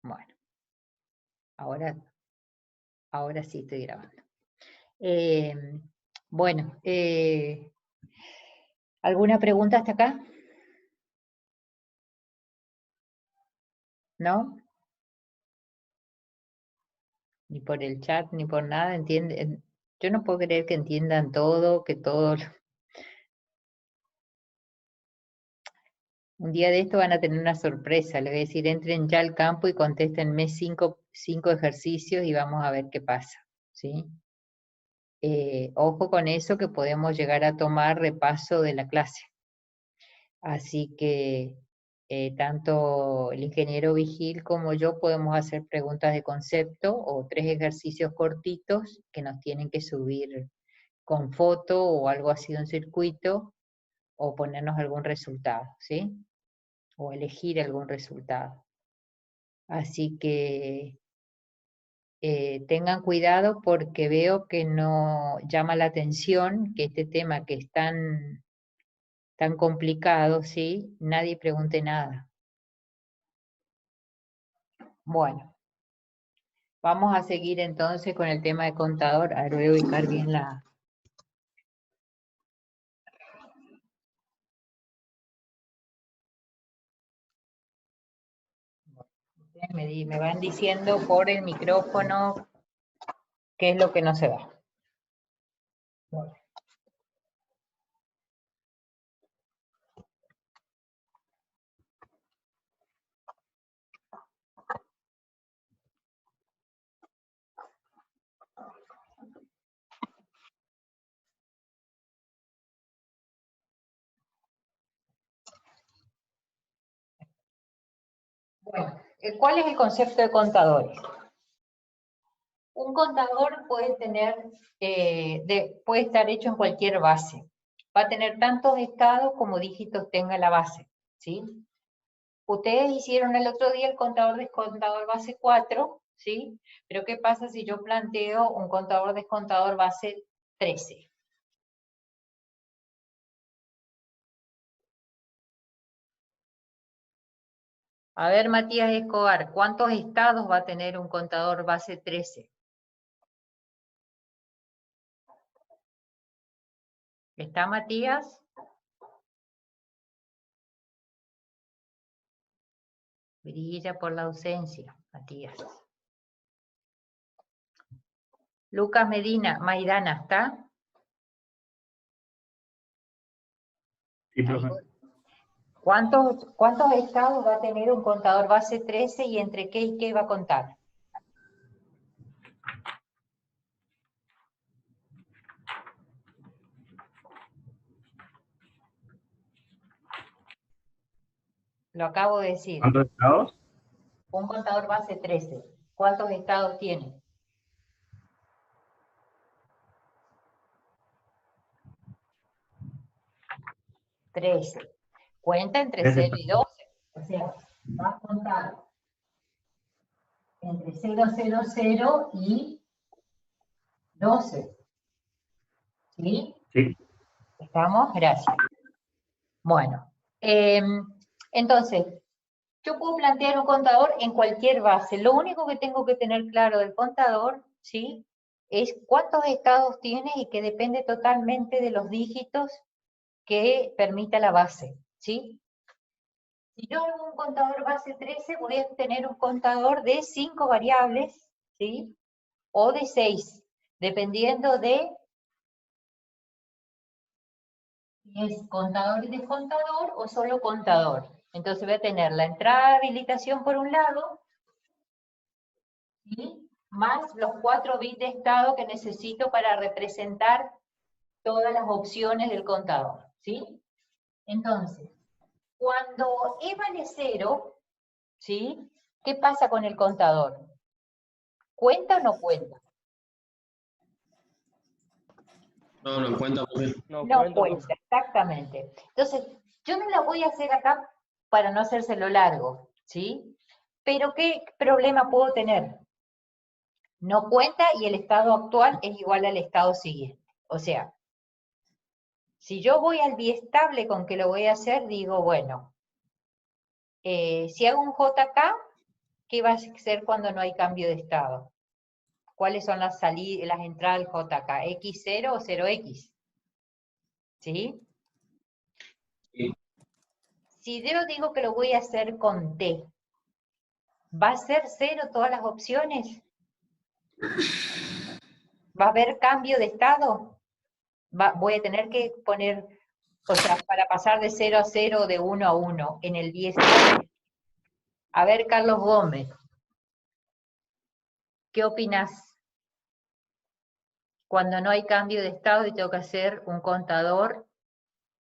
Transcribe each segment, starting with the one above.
Bueno, ahora sí estoy grabando. Bueno, ¿alguna pregunta hasta acá? ¿No? Ni por el chat, ni por nada, entienden. Yo no puedo creer que entiendan todo, que todo. Un día de esto van a tener una sorpresa. Les voy a decir, entren ya al campo y contéstenme cinco ejercicios y vamos a ver qué pasa, ¿sí? Ojo con eso, que podemos llegar a tomar repaso de la clase. Así que tanto el ingeniero Vigil como yo podemos hacer preguntas de concepto o 3 ejercicios cortitos que nos tienen que subir con foto o algo así de un circuito o ponernos algún resultado, ¿sí? O elegir algún resultado. Así que tengan cuidado porque veo que no llama la atención que este tema que es tan complicado, ¿sí? Nadie pregunte nada. Bueno, vamos a seguir entonces con el tema de contador. A ver, voy a ubicar bien la... Ustedes me van diciendo por el micrófono qué es lo que no se da. Bueno. Bueno, ¿cuál es el concepto de contadores? Un contador puede tener, puede estar hecho en cualquier base. Va a tener tantos estados como dígitos tenga la base, ¿sí? Ustedes hicieron el otro día el contador descontador base 4, ¿sí? Pero ¿qué pasa si yo planteo un contador descontador base 13? A ver, Matías Escobar, ¿cuántos estados va a tener un contador base 13? ¿Está Matías? Brilla por la ausencia, Matías. Lucas Medina, Maidana, ¿está? Sí, profe. ¿Cuántos estados va a tener un contador base 13 y entre qué y qué va a contar? Lo acabo de decir. ¿Cuántos estados? Un contador base 13. ¿Cuántos estados tiene? 13. Cuenta entre 0 y 12. O sea, va a contar entre 0, 0, 0 y 12. ¿Sí? Sí. ¿Estamos? Gracias. Bueno, entonces, yo puedo plantear un contador en cualquier base. Lo único que tengo que tener claro del contador, ¿sí? Es cuántos estados tiene y que depende totalmente de los dígitos que permita la base, ¿sí? Si yo hago un contador base 13, voy a tener un contador de 5 variables, ¿sí? O de 6, dependiendo de si es contador y descontador o solo contador. Entonces voy a tener la entrada de habilitación por un lado, ¿sí? Más los 4 bits de estado que necesito para representar todas las opciones del contador, ¿sí? Entonces, cuando E vale 0, ¿sí? ¿Qué pasa con el contador? ¿Cuenta o no cuenta? No, no cuenta. No cuenta, exactamente. Entonces, yo no la voy a hacer acá para no hacérselo largo, ¿sí? Pero ¿qué problema puedo tener? No cuenta y el estado actual es igual al estado siguiente. O sea, si yo voy al biestable con que lo voy a hacer, digo, bueno, si hago un JK, ¿qué va a ser cuando no hay cambio de estado? ¿Cuáles son las salidas, las entradas del JK? ¿X0 o 0X? ¿Sí? Sí. Si yo digo que lo voy a hacer con T, ¿va a ser 0 todas las opciones? ¿Va a haber cambio de estado? Voy a tener que poner, o sea, para pasar de 0 a 0, de 1 a 1, en el biestable. A ver, Carlos Gómez, ¿qué opinas? Cuando no hay cambio de estado y tengo que hacer un contador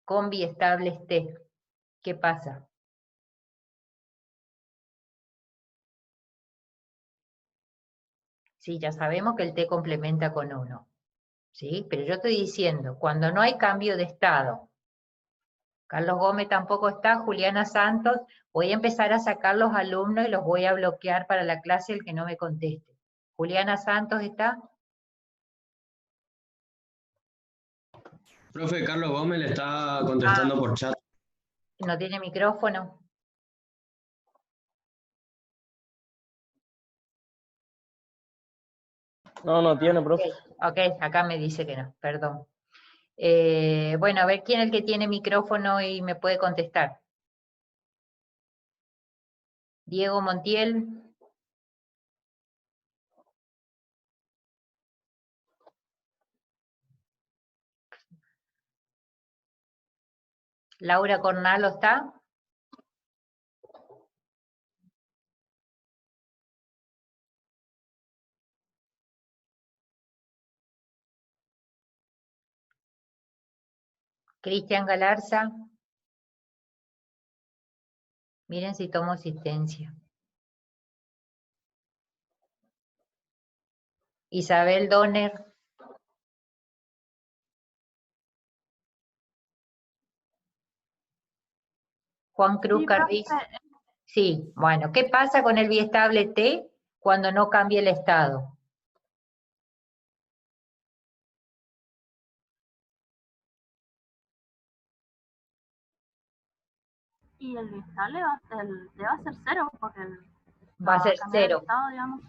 con biestables T, ¿qué pasa? Sí, ya sabemos que el T complementa con 1, ¿sí? Pero yo estoy diciendo, cuando no hay cambio de estado, Carlos Gómez tampoco está, Juliana Santos, voy a empezar a sacar los alumnos y los voy a bloquear para la clase el que no me conteste. Juliana Santos está. Profe, Carlos Gómez le está contestando por chat. ¿No tiene micrófono? No tiene, profe. Ok, acá me dice que no, perdón. Bueno, a ver quién es el que tiene micrófono y me puede contestar. Diego Montiel. Laura Cornalo está. Cristian Galarza. Miren si tomo asistencia. Isabel Donner. Juan Cruz Sí, Carriz. profe, Sí, bueno, ¿qué pasa con el biestable T cuando no cambia el estado? y el biestable va a ser 0, porque Va a ser cambiar el 0. estado, digamos.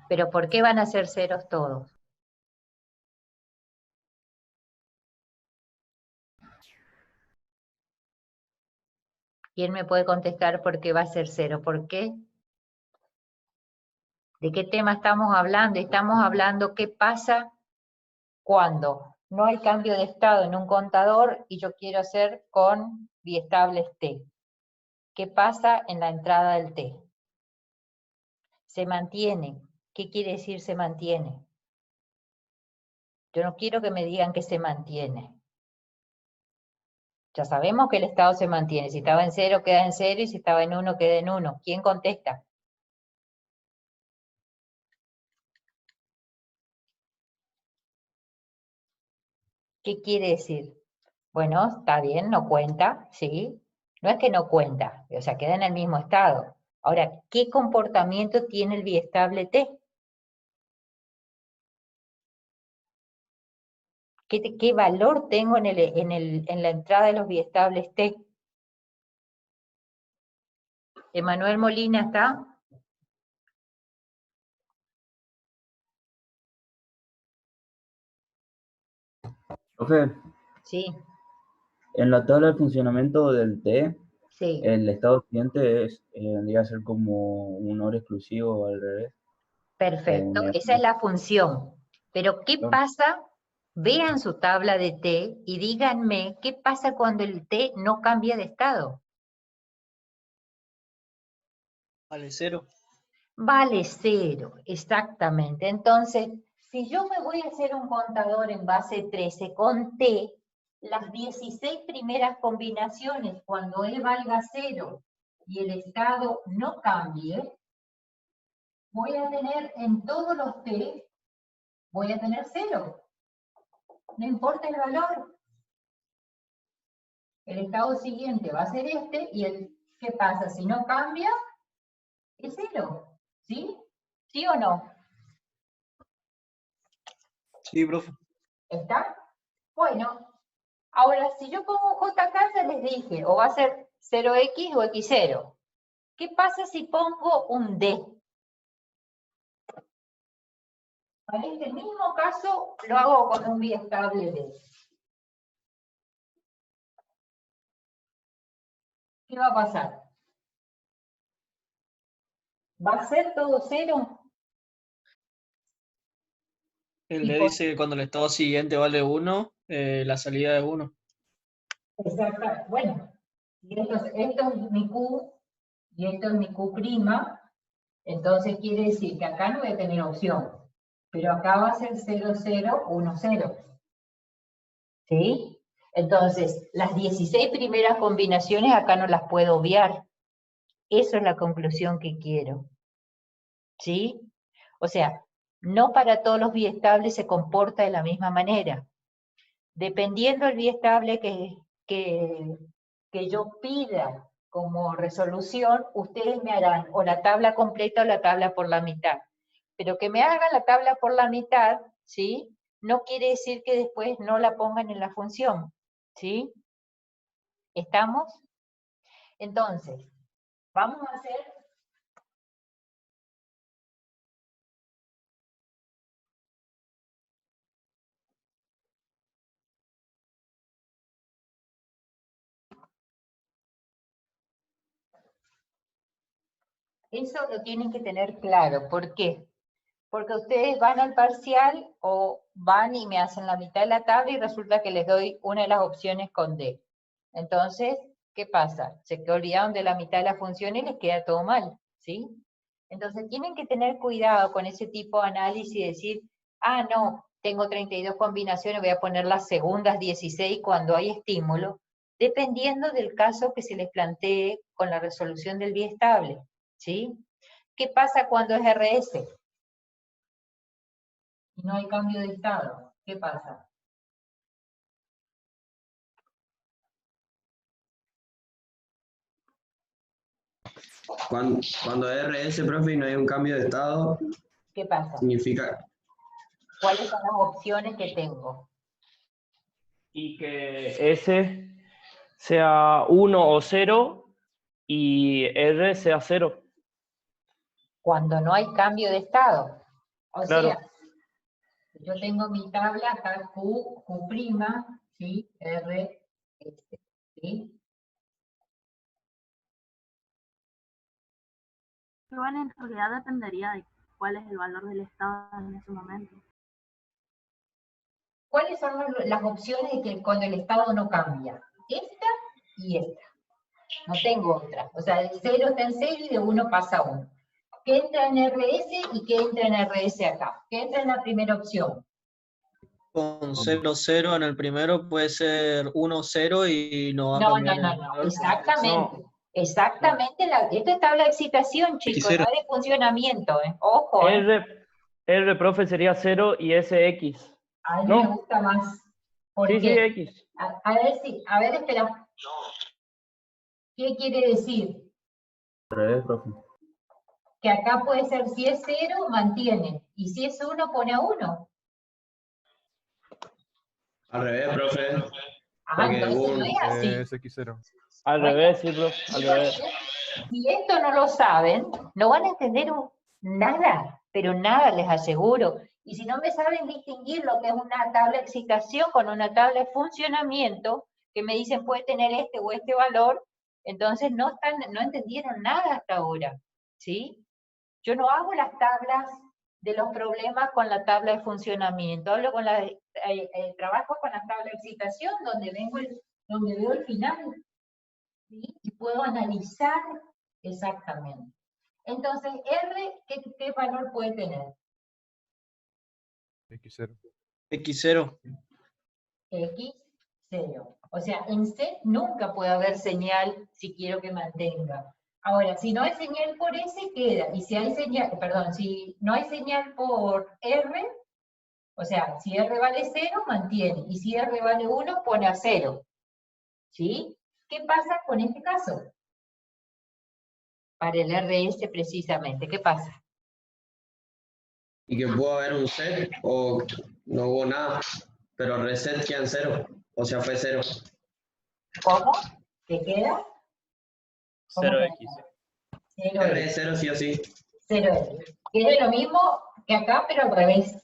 ¿Pero por qué van a ser ceros todos? ¿Quién me puede contestar por qué va a ser 0? ¿Por qué? ¿De qué tema estamos hablando? Estamos hablando qué pasa cuando no hay cambio de estado en un contador y yo quiero hacer con biestables T. ¿Qué pasa en la entrada del T? Se mantiene. ¿Qué quiere decir se mantiene? Yo no quiero que me digan que se mantiene. Ya sabemos que el estado se mantiene. Si estaba en 0, queda en 0, y si estaba en 1, queda en 1. ¿Quién contesta? ¿Qué quiere decir? Bueno, está bien, no cuenta, ¿sí? No es que no cuenta, o sea, queda en el mismo estado. Ahora, ¿qué comportamiento tiene el biestable T? ¿Qué valor tengo en la entrada de los biestables T? ¿Emanuel Molina está? Profe, Sí, en la tabla de funcionamiento del T, sí. el estado siguiente vendría a ser como un OR exclusivo o al revés. Perfecto, O esa es la función. Pero ¿qué negativo. pasa? Vean su tabla de T y díganme qué pasa cuando el T no cambia de estado. Vale 0. Vale 0, exactamente. Entonces, si yo me voy a hacer un contador en base 13 con T, las 16 primeras combinaciones, cuando E valga 0 y el estado no cambie, voy a tener en todos los T, voy a tener 0. No importa el valor. El estado siguiente va a ser este, y ¿qué pasa? Si no cambia, es 0. ¿Sí? ¿Sí o no? Sí, profe. ¿Está? Bueno, ahora si yo pongo JK, ya les dije, o va a ser 0X o X0. ¿Qué pasa si pongo un D? Para este mismo caso lo hago con un biestable D. ¿Qué va a pasar? ¿Va a ser todo cero? Él le dice que cuando el estado siguiente vale 1, la salida es 1. Exacto. Bueno, y esto es mi Q y esto es mi Q', entonces quiere decir que acá no voy a tener opción, pero acá va a ser 0, 0, 1, 0. ¿Sí? Entonces, las 16 primeras combinaciones acá no las puedo obviar. Eso es la conclusión que quiero. ¿Sí? O sea, no para todos los biestables se comporta de la misma manera. Dependiendo del biestable que yo pida como resolución, ustedes me harán o la tabla completa o la tabla por la mitad. Pero que me hagan la tabla por la mitad, ¿sí? No quiere decir que después no la pongan en la función, ¿sí? ¿Estamos? Entonces, vamos a hacer... Eso lo tienen que tener claro. ¿Por qué? Porque ustedes van al parcial o van y me hacen la mitad de la tabla y resulta que les doy una de las opciones con D. Entonces, ¿qué pasa? Se olvidaron de la mitad de la función y les queda todo mal, ¿sí? Entonces tienen que tener cuidado con ese tipo de análisis y decir, ah, no, tengo 32 combinaciones, voy a poner las segundas 16 cuando hay estímulo, dependiendo del caso que se les plantee con la resolución del biestable, ¿sí? ¿Qué pasa cuando es RS? Y no hay cambio de estado. ¿Qué pasa? Cuando es RS, profe, y no hay un cambio de estado, ¿Qué pasa? significa ¿Cuáles son las opciones que tengo? Y que S sea 1 o 0 y R sea 0. Cuando no hay cambio de estado. O Claro. sea, yo tengo mi tabla acá Q', ¿sí? R, S, ¿sí? Pero bueno, en realidad dependería de cuál es el valor del estado en ese momento. ¿Cuáles son las opciones de que cuando el estado no cambia? Esta y esta. No tengo otra. O sea, de 0 está en 0 y de 1 pasa a 1. ¿Qué entra en RS y qué entra en RS acá? ¿Qué entra en la primera opción? Con 0, 0 en el primero puede ser 1, 0 y no va a No, cambiar no, el no, valor. exactamente. No. Exactamente, esto es tabla de excitación, chicos, X0. no es de funcionamiento, ¿eh? Ojo, ¿eh? R, profe, sería 0 y S X. A mí ¿No? me gusta más. ¿Por Sí, qué? X. A ver, espera. ¿Qué quiere decir? Al revés, profe. Que acá puede ser, si es 0, mantiene, y si es 1, pone a 1. al revés, profe. Ah, Porque entonces no un, es así. Es X0. Al Bueno, revés, sí, profe. Al revés. Si esto no lo saben, no van a entender nada, pero nada, les aseguro. Y si no me saben distinguir lo que es una tabla de excitación con una tabla de funcionamiento, que me dicen puede tener este o este valor, entonces no entendieron nada hasta ahora, ¿sí? Yo no hago las tablas de los problemas con la tabla de funcionamiento, hablo con trabajo con la tabla de excitación, donde veo el final, ¿sí? Y puedo analizar exactamente. Entonces, R, ¿qué valor puede tener? X0. X0. X0. O sea, en C nunca puede haber señal si quiero que mantenga. Ahora, si no hay señal por S, queda. Y si hay señal, perdón, si no hay señal por R, o sea, si R vale 0, mantiene. Y si R vale 1, pone a 0. ¿Sí? ¿Qué pasa con este caso? Para el RS precisamente, ¿qué pasa? y que pudo haber un set o no hubo nada, pero reset queda en 0, o sea, fue 0. ¿Cómo? ¿Qué queda? ¿Cómo 0X. queda? 0X. R es 0 sí o sí. 0X. Que es lo mismo que acá, pero al revés.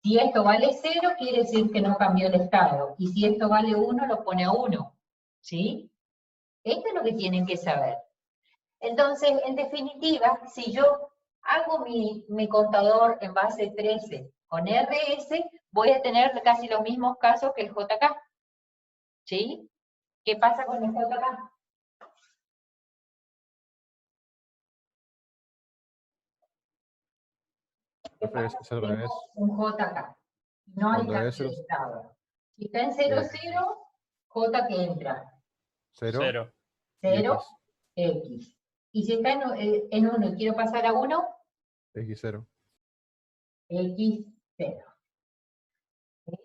Si esto vale 0, quiere decir que no cambió el estado. Y si esto vale 1, lo pone a 1. ¿Sí? Esto es lo que tienen que saber. Entonces, en definitiva, si yo hago mi contador en base 13 con RS, voy a tener casi los mismos casos que el JK. ¿Sí? ¿Qué pasa con el JK? ¿Qué Profe, pasa? es al Tengo revés. un JK. No hay Cuando cambio es de 0, estado. Si está en 0, 0, J que entra. 0, 0. 0, X. Y si está en 1 y quiero pasar a 1, X0. X, 0. ¿Sí?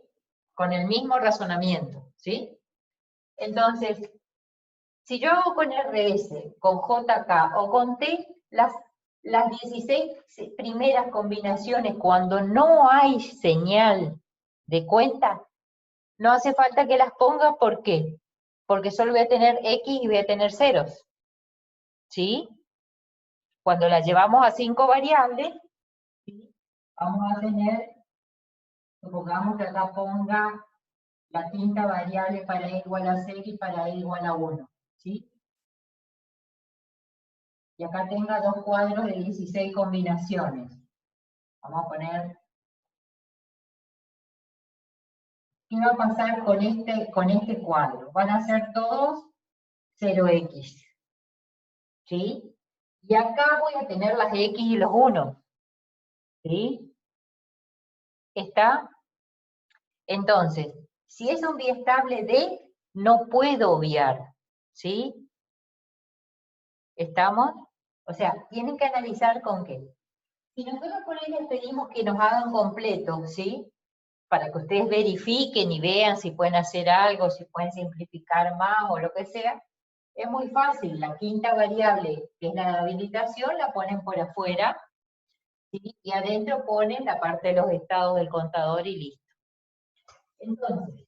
Con el mismo razonamiento, ¿sí? Entonces, si yo hago con RS, con JK o con T, las 16 primeras combinaciones, cuando no hay señal de cuenta, no hace falta que las ponga, ¿por qué? Porque solo voy a tener X y voy a tener ceros, ¿sí? Cuando las llevamos a 5 variables, ¿sí? Vamos a tener, supongamos que acá ponga la quinta variable para e igual a 0 y para e igual a 1, ¿sí? Y acá tenga dos cuadros de 16 combinaciones. Vamos a poner, ¿qué va a pasar con este cuadro? Van a ser todos 0x, ¿sí? Y acá voy a tener las x y los 1, ¿sí? ¿Está? Entonces, si es un biestable D, no puedo obviar, ¿sí? ¿Estamos? O sea, tienen que analizar con qué. Si nosotros por ahí les pedimos que nos hagan completo, ¿sí? Para que ustedes verifiquen y vean si pueden hacer algo, si pueden simplificar más o lo que sea, es muy fácil. La quinta variable, que es la de habilitación, la ponen por afuera, ¿sí? Y adentro ponen la parte de los estados del contador y listo. Entonces,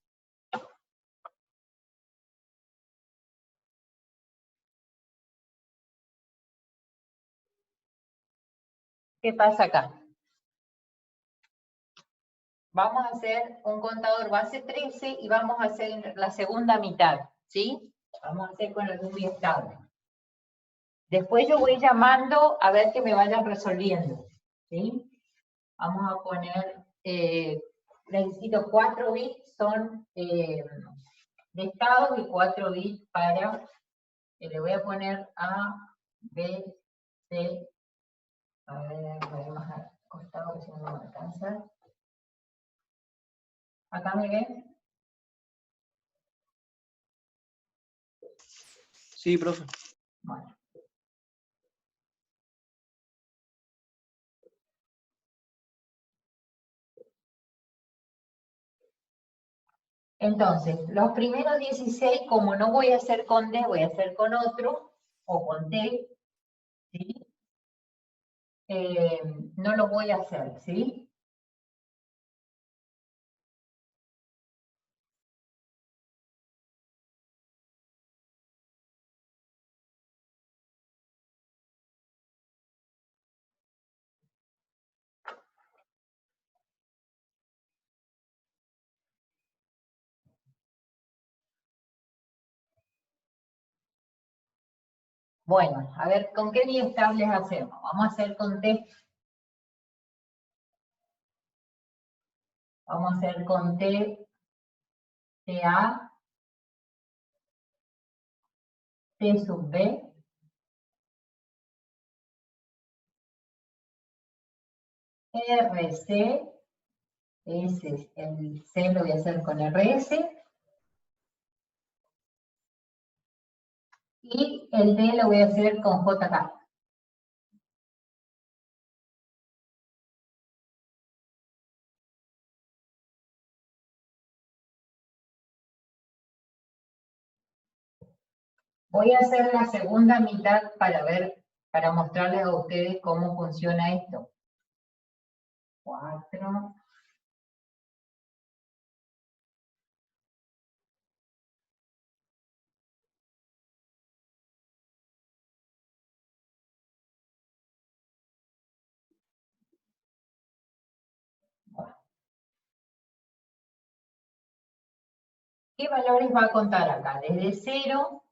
¿qué pasa acá? Vamos a hacer un contador base 13 y vamos a hacer la segunda mitad, ¿sí? Vamos a hacer con el biestable. Después yo voy llamando a ver que me vayan resolviendo, ¿sí? Vamos a poner, necesito 4 bits, son de estados y 4 bits para, le voy a poner A, B, C, a ver, voy a más al costado que si no me alcanza. ¿Acá me ven? Sí, profe. Bueno. Entonces, los primeros 16, como no voy a hacer con D, voy a hacer con otro, o con T, ¿sí? No lo voy a hacer, ¿sí? Bueno, a ver, ¿con qué biestables hacemos? Vamos a hacer con T. Vamos a hacer con T, TA, T sub B, RC, ese, el C lo voy a hacer con RS, y el D lo voy a hacer con JK. Voy a hacer la segunda mitad para ver, para mostrarles a ustedes cómo funciona esto. 4. ¿Qué valores va a contar acá? Desde 0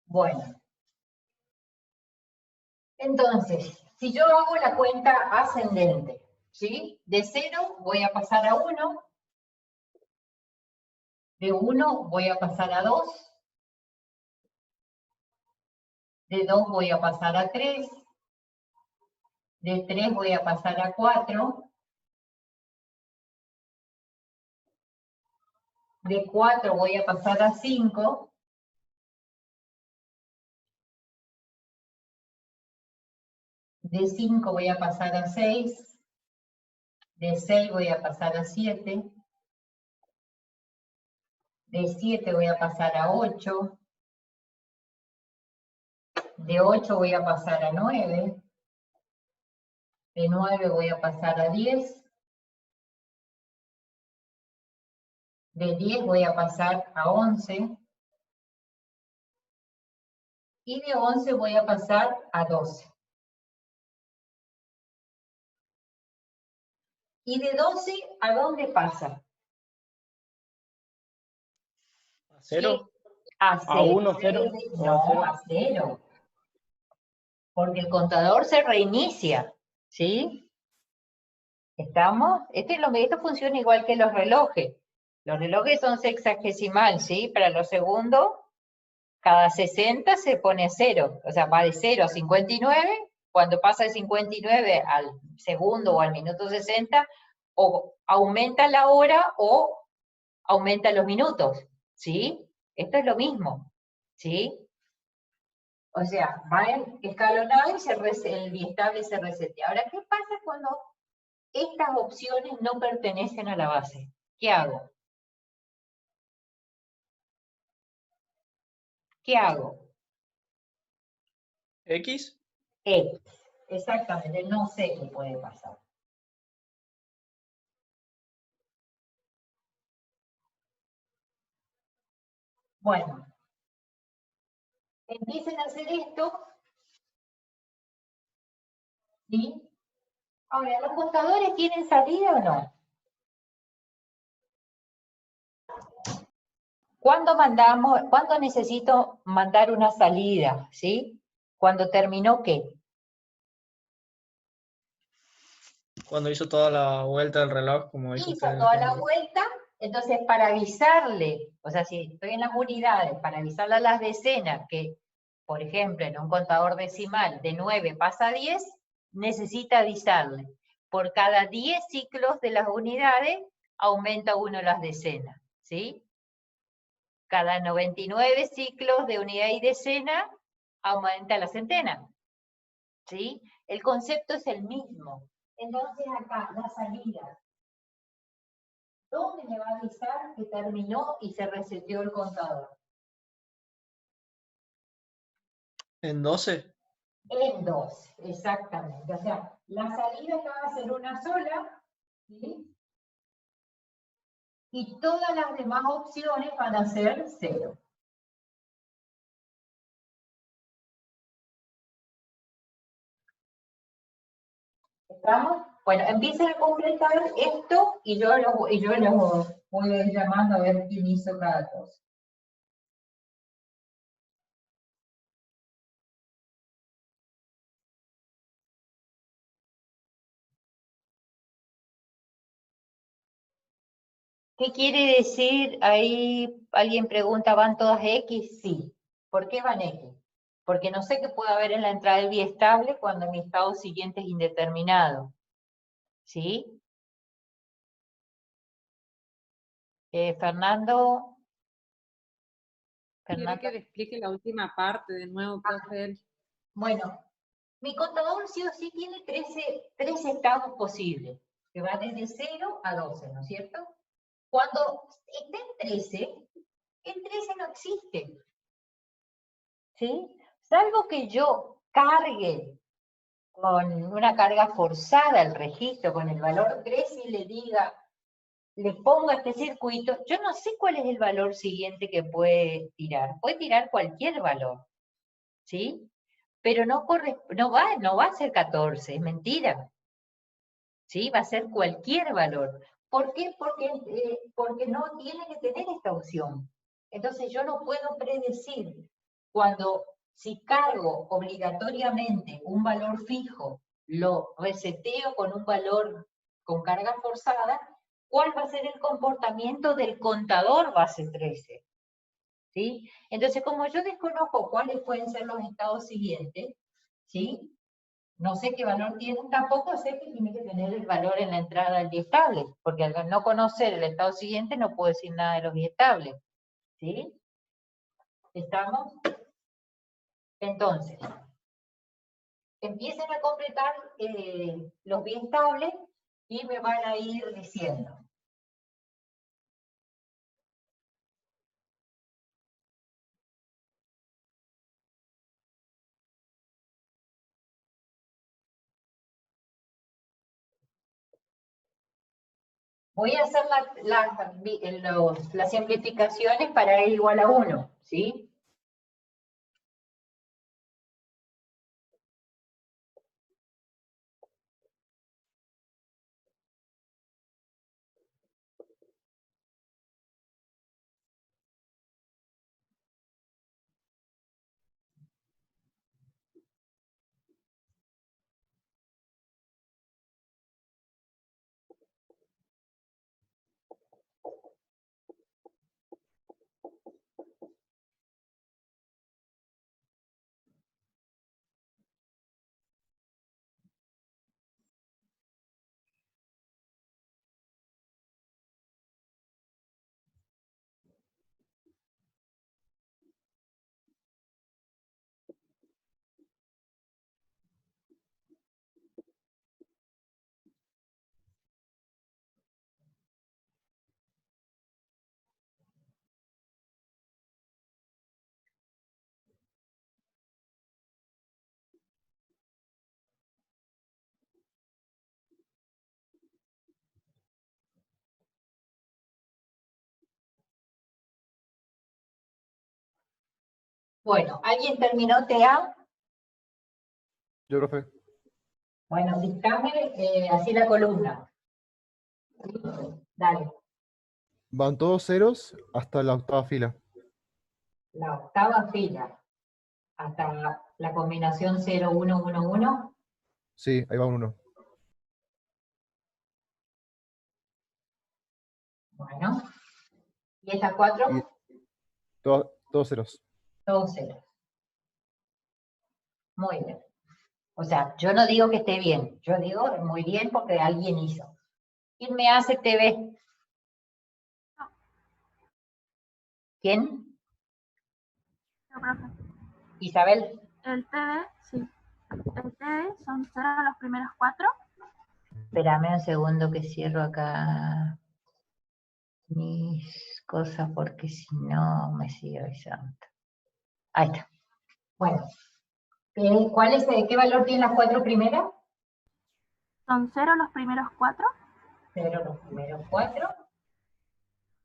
Bueno, entonces, si yo hago la cuenta ascendente, ¿sí? De 0 voy a pasar a 1, de 1 voy a pasar a 2, de 2 voy a pasar a 3, de 3 voy a pasar a 4, de 4 voy a pasar a 5, de 5 voy a pasar a 6, de 6 voy a pasar a 7, de 7 voy a pasar a 8, de 8 voy a pasar a 9, de 9 voy a pasar a 10, de 10 voy a pasar a 11, y de 11 voy a pasar a 12. ¿Y de 12 a dónde pasa? ¿A 0? A 0. 1, 0. No, a 0. Porque el contador se reinicia, ¿sí? ¿Estamos? Esto funciona igual que los relojes. Los relojes son sexagesimal, ¿sí? Para los segundos, cada 60 se pone 0. O sea, va de 0 a 59. Cuando pasa de 59 al segundo o al minuto 60, o aumenta la hora o aumenta los minutos, ¿sí? Esto es lo mismo, ¿sí? O sea, va escalonado y el biestable se resetea. Ahora, ¿qué pasa cuando estas opciones no pertenecen a la base? ¿Qué hago? ¿Qué hago? ¿X? X. Exactamente, no sé qué puede pasar. Bueno, empiecen a hacer esto, ¿sí? Ahora, ¿los contadores tienen salida o no? ¿Cuándo necesito mandar una salida? ¿Sí? ¿Cuándo terminó qué? Cuando hizo toda la vuelta del reloj, como dijo Hizo usted. toda la vuelta, entonces para avisarle, o sea, si estoy en las unidades, para avisarle a las decenas que, por ejemplo, en un contador decimal de 9 pasa a 10, necesita avisarle. Por cada 10 ciclos de las unidades, aumenta 1 las decenas, ¿sí? Cada 99 ciclos de unidad y decena, aumenta la centena, ¿sí? El concepto es el mismo. Entonces acá, la salida, ¿dónde me va a avisar que terminó y se reseteó el contador? ¿En 12? En 12, exactamente. O sea, la salida acá va a ser una sola, ¿sí? Y todas las demás opciones van a ser 0. ¿Estamos? Bueno, empiecen a completar esto y yo los voy a ir llamando a ver quién hizo cada cosa. ¿Qué quiere decir? Ahí alguien pregunta, ¿van todas X? Sí. ¿Por qué van X? Porque no sé qué puede haber en la entrada del biestable cuando mi estado siguiente es indeterminado. ¿Sí? Fernando. Quiere que le explique la última parte de nuevo, profe. Bueno, mi contador sí o sí tiene 13 estados posibles, que va desde 0 a 12, ¿no es cierto? Cuando esté en 13 no existe. ¿Sí? Salvo que yo cargue con una carga forzada el registro con el valor 13 y le diga, le ponga este circuito, yo no sé cuál es el valor siguiente que puede tirar. Puede tirar cualquier valor, ¿sí? Pero no va a ser 14, es mentira. ¿Sí? Va a ser cualquier valor. ¿Por qué? Porque no tiene que tener esta opción. Entonces yo no puedo predecir si cargo obligatoriamente un valor fijo, lo reseteo con un valor con carga forzada, ¿cuál va a ser el comportamiento del contador base 13? ¿Sí? Entonces, como yo desconozco cuáles pueden ser los estados siguientes, ¿sí? No sé qué valor tiene, tampoco sé que tiene que tener el valor en la entrada del biestable, porque al no conocer el estado siguiente no puedo decir nada de los biestables. ¿Sí? ¿Estamos? Entonces, empiecen a completar los biestables y me van a ir diciendo. Voy a hacer las simplificaciones para E igual a 1, ¿sí? Bueno, ¿alguien terminó TA? Yo, profe. Bueno, dictame así la columna. Dale. Van todos ceros hasta la octava fila. La octava fila. Hasta la combinación 0, 1, 1, 1. Sí, ahí va un 1. Bueno. ¿Y estas 4? Y todos ceros. Todos ceros. Muy bien. O sea, yo no digo que esté bien. Yo digo muy bien porque alguien hizo. ¿Quién me hace TV? ¿Quién? Yo, profe. Isabel. El TD, sí. El TD son 0 los primeros 4. Espérame un segundo que cierro acá mis cosas porque si no me sigue avisando. Ahí está. Bueno. ¿Qué valor tienen las 4 primeras? Son 0 los primeros 4. 0 los primeros 4.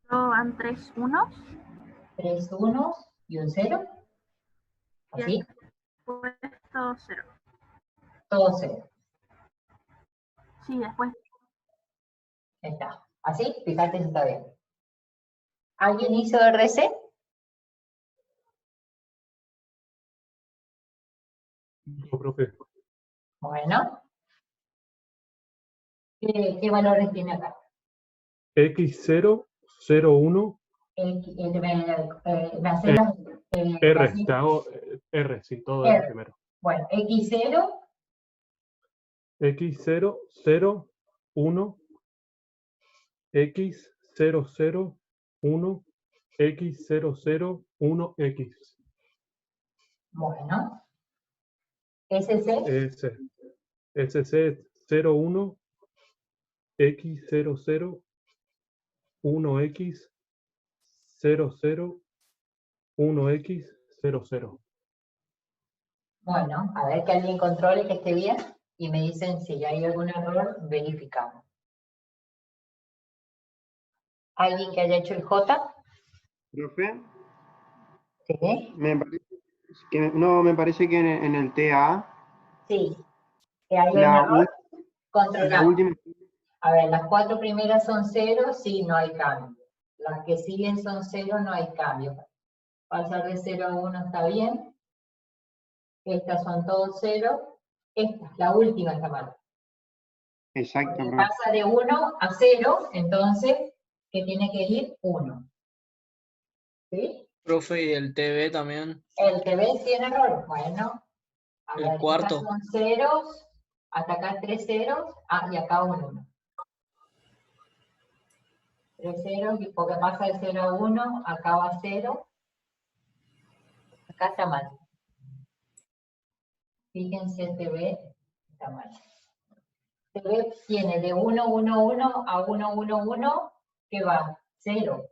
Luego van 3 unos. 3 unos y un 0. ¿Así? Después todo 0. Todo 0. Sí, después. Está. ¿Así? Fíjate si está bien. ¿Alguien hizo RC? Yo, profe. Bueno. ¿Qué valores tiene acá? X0, 0, 1. R, te hago R, sí, todo R primero. Bueno, X0. X0, 0, 1, X, 0, 0, 1, X, 0, 0, 1, X. Bueno. SC. SC 0, 1, X, 0, 0, 1, X, 0, 0, 1, X, 0, 0. Bueno, a ver que alguien controle que esté bien y me dicen si hay algún error, verificamos. ¿Alguien que haya hecho el J? Profe, Sí. me parece que en el TA, Sí. Que hay un la, error. la Controlamos. última, A ver, las 4 primeras son 0, sí, no hay cambio. Las que siguen son 0, no hay cambio. Pasar de 0 a 1 está bien. Estas son todos 0. Esta, la última está mal. exacto, Porque profe. pasa de 1 a 0, entonces, ¿qué tiene que ir? 1. ¿Sí? Profe, y el TV también. El que ves tiene error. Bueno, a El ver, cuarto. estas son ceros, hasta acá 3 ceros, y acá un 1. 3 ceros, porque pasa de 0 a 1, acá va 0. Acá está mal. Fíjense, TV está mal. TV tiene de 1, 1, 1 a 1, 1, 1, que va 0.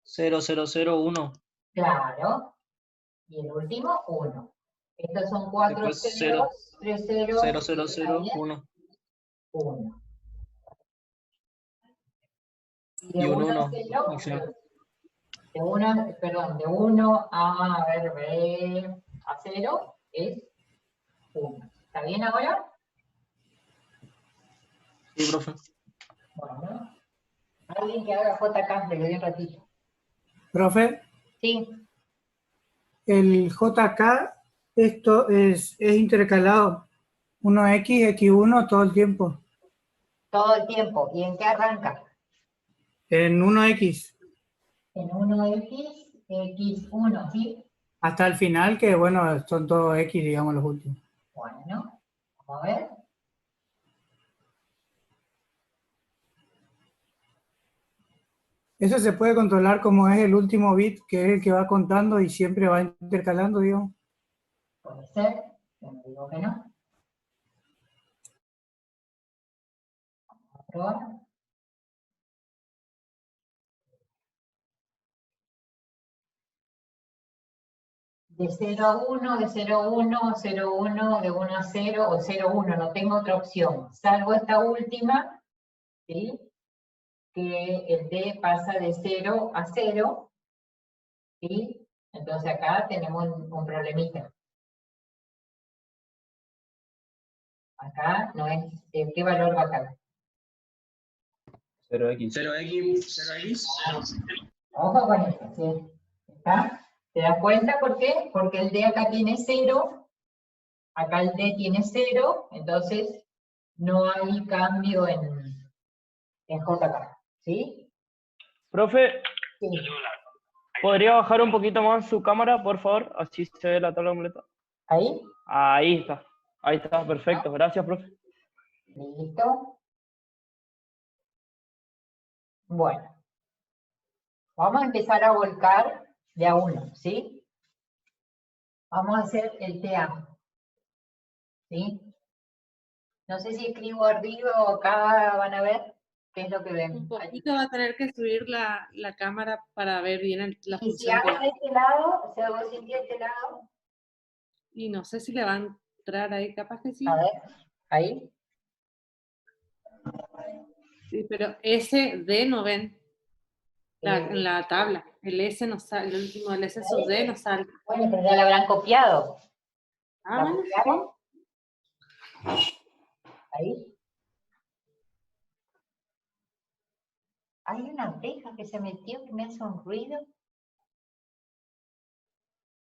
0, 0, 0, 1. Claro. Y el último, 1. Estos son 4 Después 0. ceros, 3 ceros, 0, 0, ¿está 0, bien? 1. 1. Y Y de un 1 a 1. 0, Al final. de 1, perdón, de 1 a, B, a 0 es 1. ¿Está bien ahora? Sí, profe. Bueno. Alguien que haga JK, le doy un ratito. Profe, Sí. el JK, esto es intercalado. 1X, X1 todo el tiempo. Todo el tiempo. ¿Y en qué arranca? En 1X. En 1X, X1, ¿sí? Hasta el final, que bueno, son todos X, digamos, los últimos. Bueno, vamos a ver. Eso se puede controlar como es el último bit, que es el que va contando y siempre va intercalando, digamos. Puede ser, yo no digo que no. Vamos a probar. De 0 a 1, de 0 a 1, 0 a 1, de 1 a 0 o 0 a 1, no tengo otra opción, salvo esta última, ¿sí? Que el D pasa de 0 a 0, ¿sí? Entonces acá tenemos un problemita. Acá no es, ¿qué valor va acá? 0x. 0x, 0x. Ojo con esto, ¿sí? ¿Está? ¿Te das cuenta por qué? Porque el D acá tiene 0, acá el D tiene 0, entonces no hay cambio en JK, ¿sí? Profe, Sí. ¿podría bajar un poquito más su cámara, por favor? Así se ve la tabla completa. ¿Ahí? Ahí está. Ahí está, perfecto. Gracias, profe. Listo. Bueno. Vamos a empezar a volcar de a uno, ¿sí? Vamos a hacer el TA, ¿sí? No sé si escribo arriba o acá, van a ver qué es lo que ven. Un poquito va a tener que subir la cámara para ver bien la Y si función hago de... de este lado, si hago así de este lado, Y no sé si le va a entrar ahí, capaz que sí. a ver, ahí. Sí, pero S, D no ven en la tabla. El S no sale, el último del S sub D no sale. Bueno, pero ya la habrán copiado. Ah, ¿La bueno, copiaron? Ahí. Hay una abeja que se metió que me hace un ruido.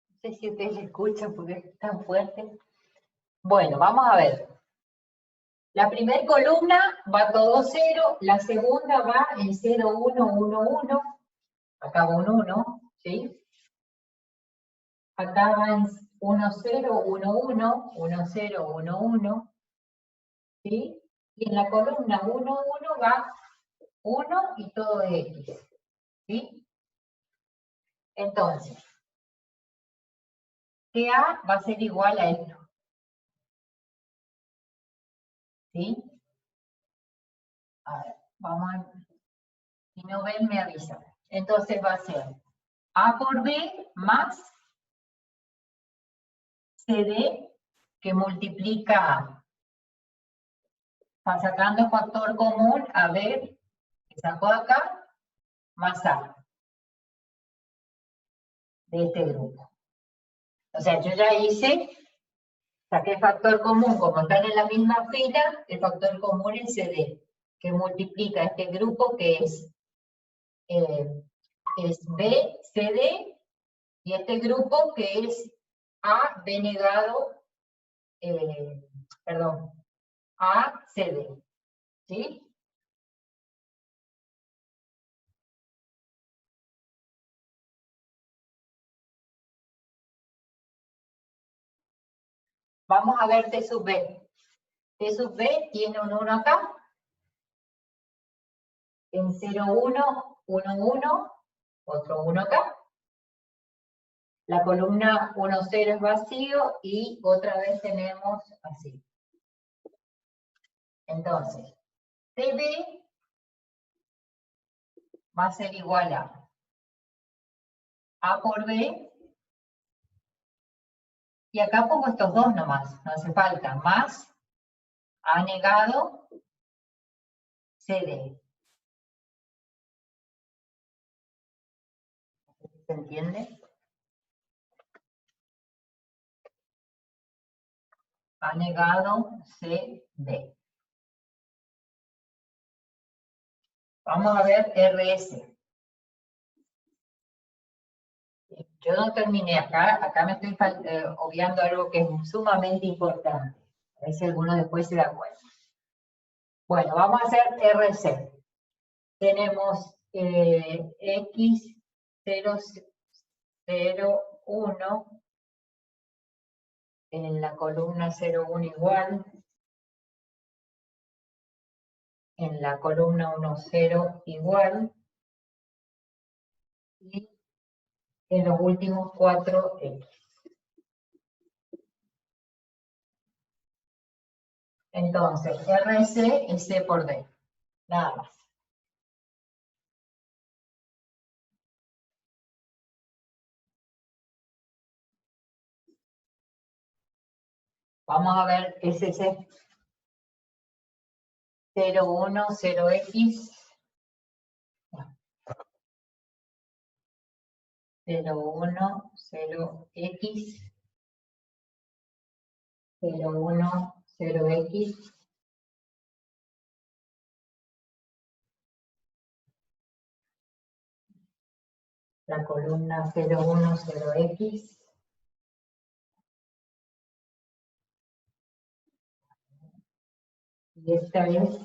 No sé si ustedes la escuchan porque es tan fuerte. Bueno, vamos a ver. La primera columna va todo 0, la segunda va en 0, 1, 1, 1. Acá va un 1, ¿sí? Acá va en 1, 0, 1, 1, 1, 0, 1, 1. ¿Sí? Y en la columna 1, 1 va 1 y todo es X. ¿Sí? Entonces, TA va a ser igual a esto. ¿Sí? A ver, vamos a... Si no ven, me avisan. Entonces va a ser A por B más CD que multiplica A. Está sacando factor común a B, que sacó acá, más A de este grupo. O sea, yo ya hice, saqué factor común, como están en la misma fila, el factor común es CD, que multiplica este grupo que es B, CD, y este grupo que es A, B negado, perdón, A, CD. ¿Sí? Vamos a ver T sub B. T sub B tiene un 1 acá. En 0, 1, 1, 1, otro 1 acá. La columna 1, 0 es vacío y otra vez tenemos así. Entonces, TB va a ser igual a A por B. Y acá pongo estos dos nomás, no hace falta. Más A negado CD. ¿Se entiende? A negado CD. Vamos a ver RS. Yo no terminé acá me estoy obviando algo que es sumamente importante. A ver si alguno después se da cuenta. Bueno, vamos a hacer RC. Tenemos X, 0, 0, 1, en la columna 0, 1 igual, en la columna 1, 0 igual, y en los últimos 4 X. Entonces, RC es C por D, nada más. Vamos a ver SC. 0, 1, 0X. 0, 1, 0X. 0, 1, 0X. La columna 0, 1, 0X. Y esta es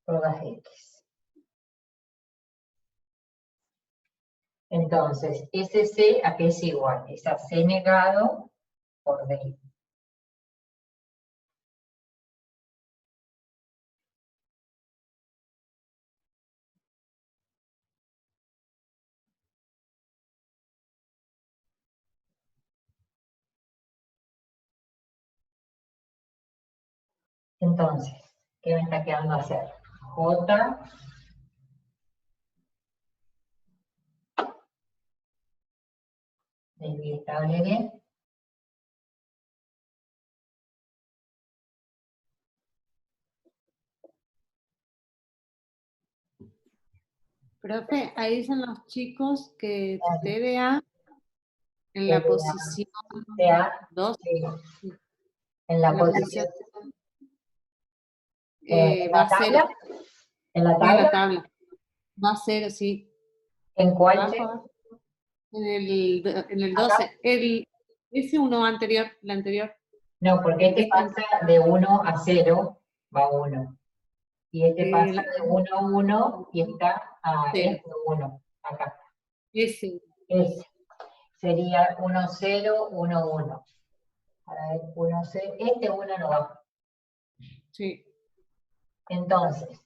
todas X. Entonces, SC, ¿a qué es igual? Es a C negado por D. Entonces, ¿qué me está quedando hacer? J desvietable D. Profe, ahí dicen los chicos que TDA en la posición TDA 2. En la posición. Va a ser. ¿En la En tabla? la tabla. Va a ser, sí. ¿En cuál? Abajo, en el 12. Ese uno anterior, el anterior. No, porque este pasa de 1 a 0, va 1. Y este pasa de 1 a 1 y está a 1, acá. Ese. Sería 1, 0, 1, 1. A ver, 1, 0. Este 1 no va. Sí. Entonces,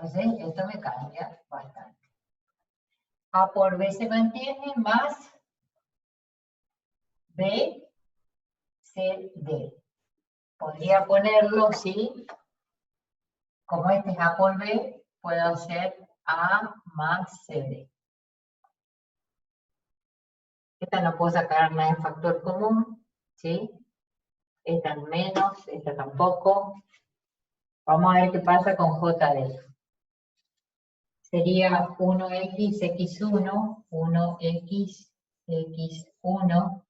esto me cambia bastante. A por B se mantiene más B, C, D. Podría ponerlo, sí, como este es A por B, puedo hacer A más CD. Esta no puedo sacar nada en factor común, ¿sí? Esta en menos, esta tampoco. Vamos a ver qué pasa con JD. Sería 1x, x1, 1x, x1.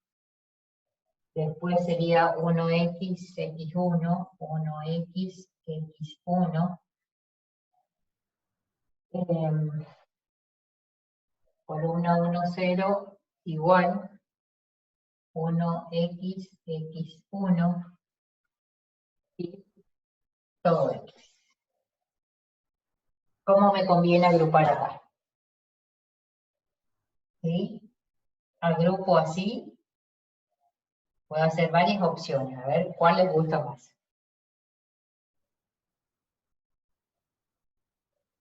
Después sería 1x, x1, 1x, x1. Columna 1, 0, igual. 1x, x1. Y todo x. ¿Cómo me conviene agrupar acá? ¿Sí? Agrupo así. Puedo hacer varias opciones, a ver cuál les gusta más.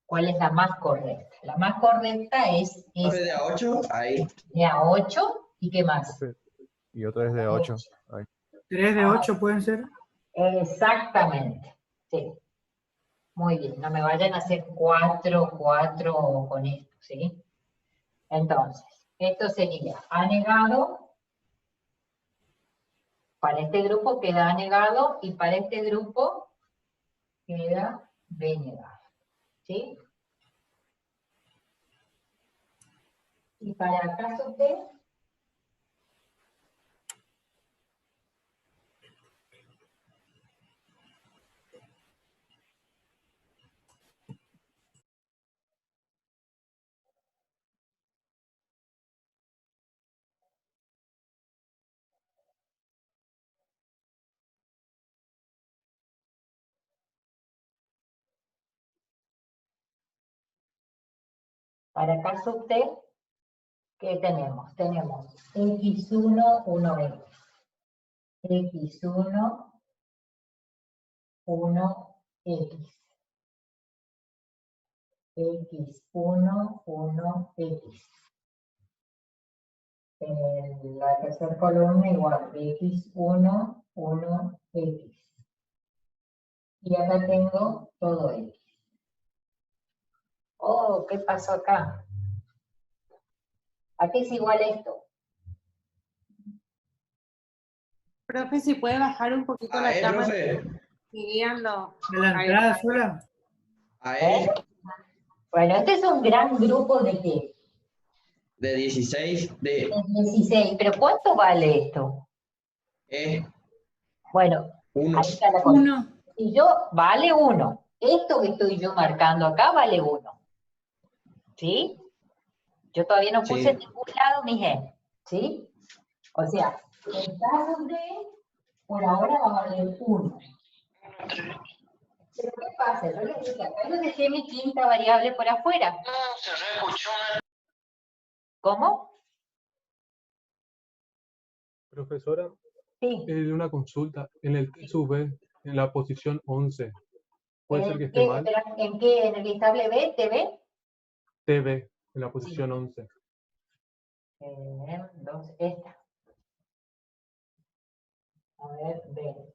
¿Cuál es la más correcta? La más correcta es de A8, ahí. De A8, ¿y qué más? Y otra es de 8. Ahí. 3 de 8 pueden ser. Exactamente, sí. Muy bien, no me vayan a hacer 4 con esto, ¿sí? Entonces, esto sería A negado. Para este grupo queda A negado y para este grupo queda B negado. ¿Sí? Y para caso B, para caso T, ¿qué tenemos? Tenemos x1, 1x. x1, 1x. x1, 1x. En la tercera columna igual, x1, 1x. Y acá tengo todo x. Oh, ¿qué pasó acá? ¿A qué es igual esto? Profe, si puede bajar un poquito la cámara. Profe. Y guíanlo. ¿De la entrada sola? Bueno, este es un gran grupo de ¿qué? De 16, de 16, pero ¿cuánto vale esto? Bueno, 1. ahí está la cosa. Y yo, vale 1. Esto que estoy yo marcando acá vale 1. ¿Sí? Yo todavía no puse en ningún lado mi gen. ¿Sí? O sea, el caso de, por ahora va a valer 1. Pero ¿qué pasa? Yo les dije, acá yo dejé mi quinta variable por afuera. ¿Cómo? Profesora, Sí. una consulta. En el T sub B, en la posición 11, ¿puede ser que esté mal? ¿En qué? ¿En el listable B? ¿TV? TV, en la posición 11. Esta. A ver, B.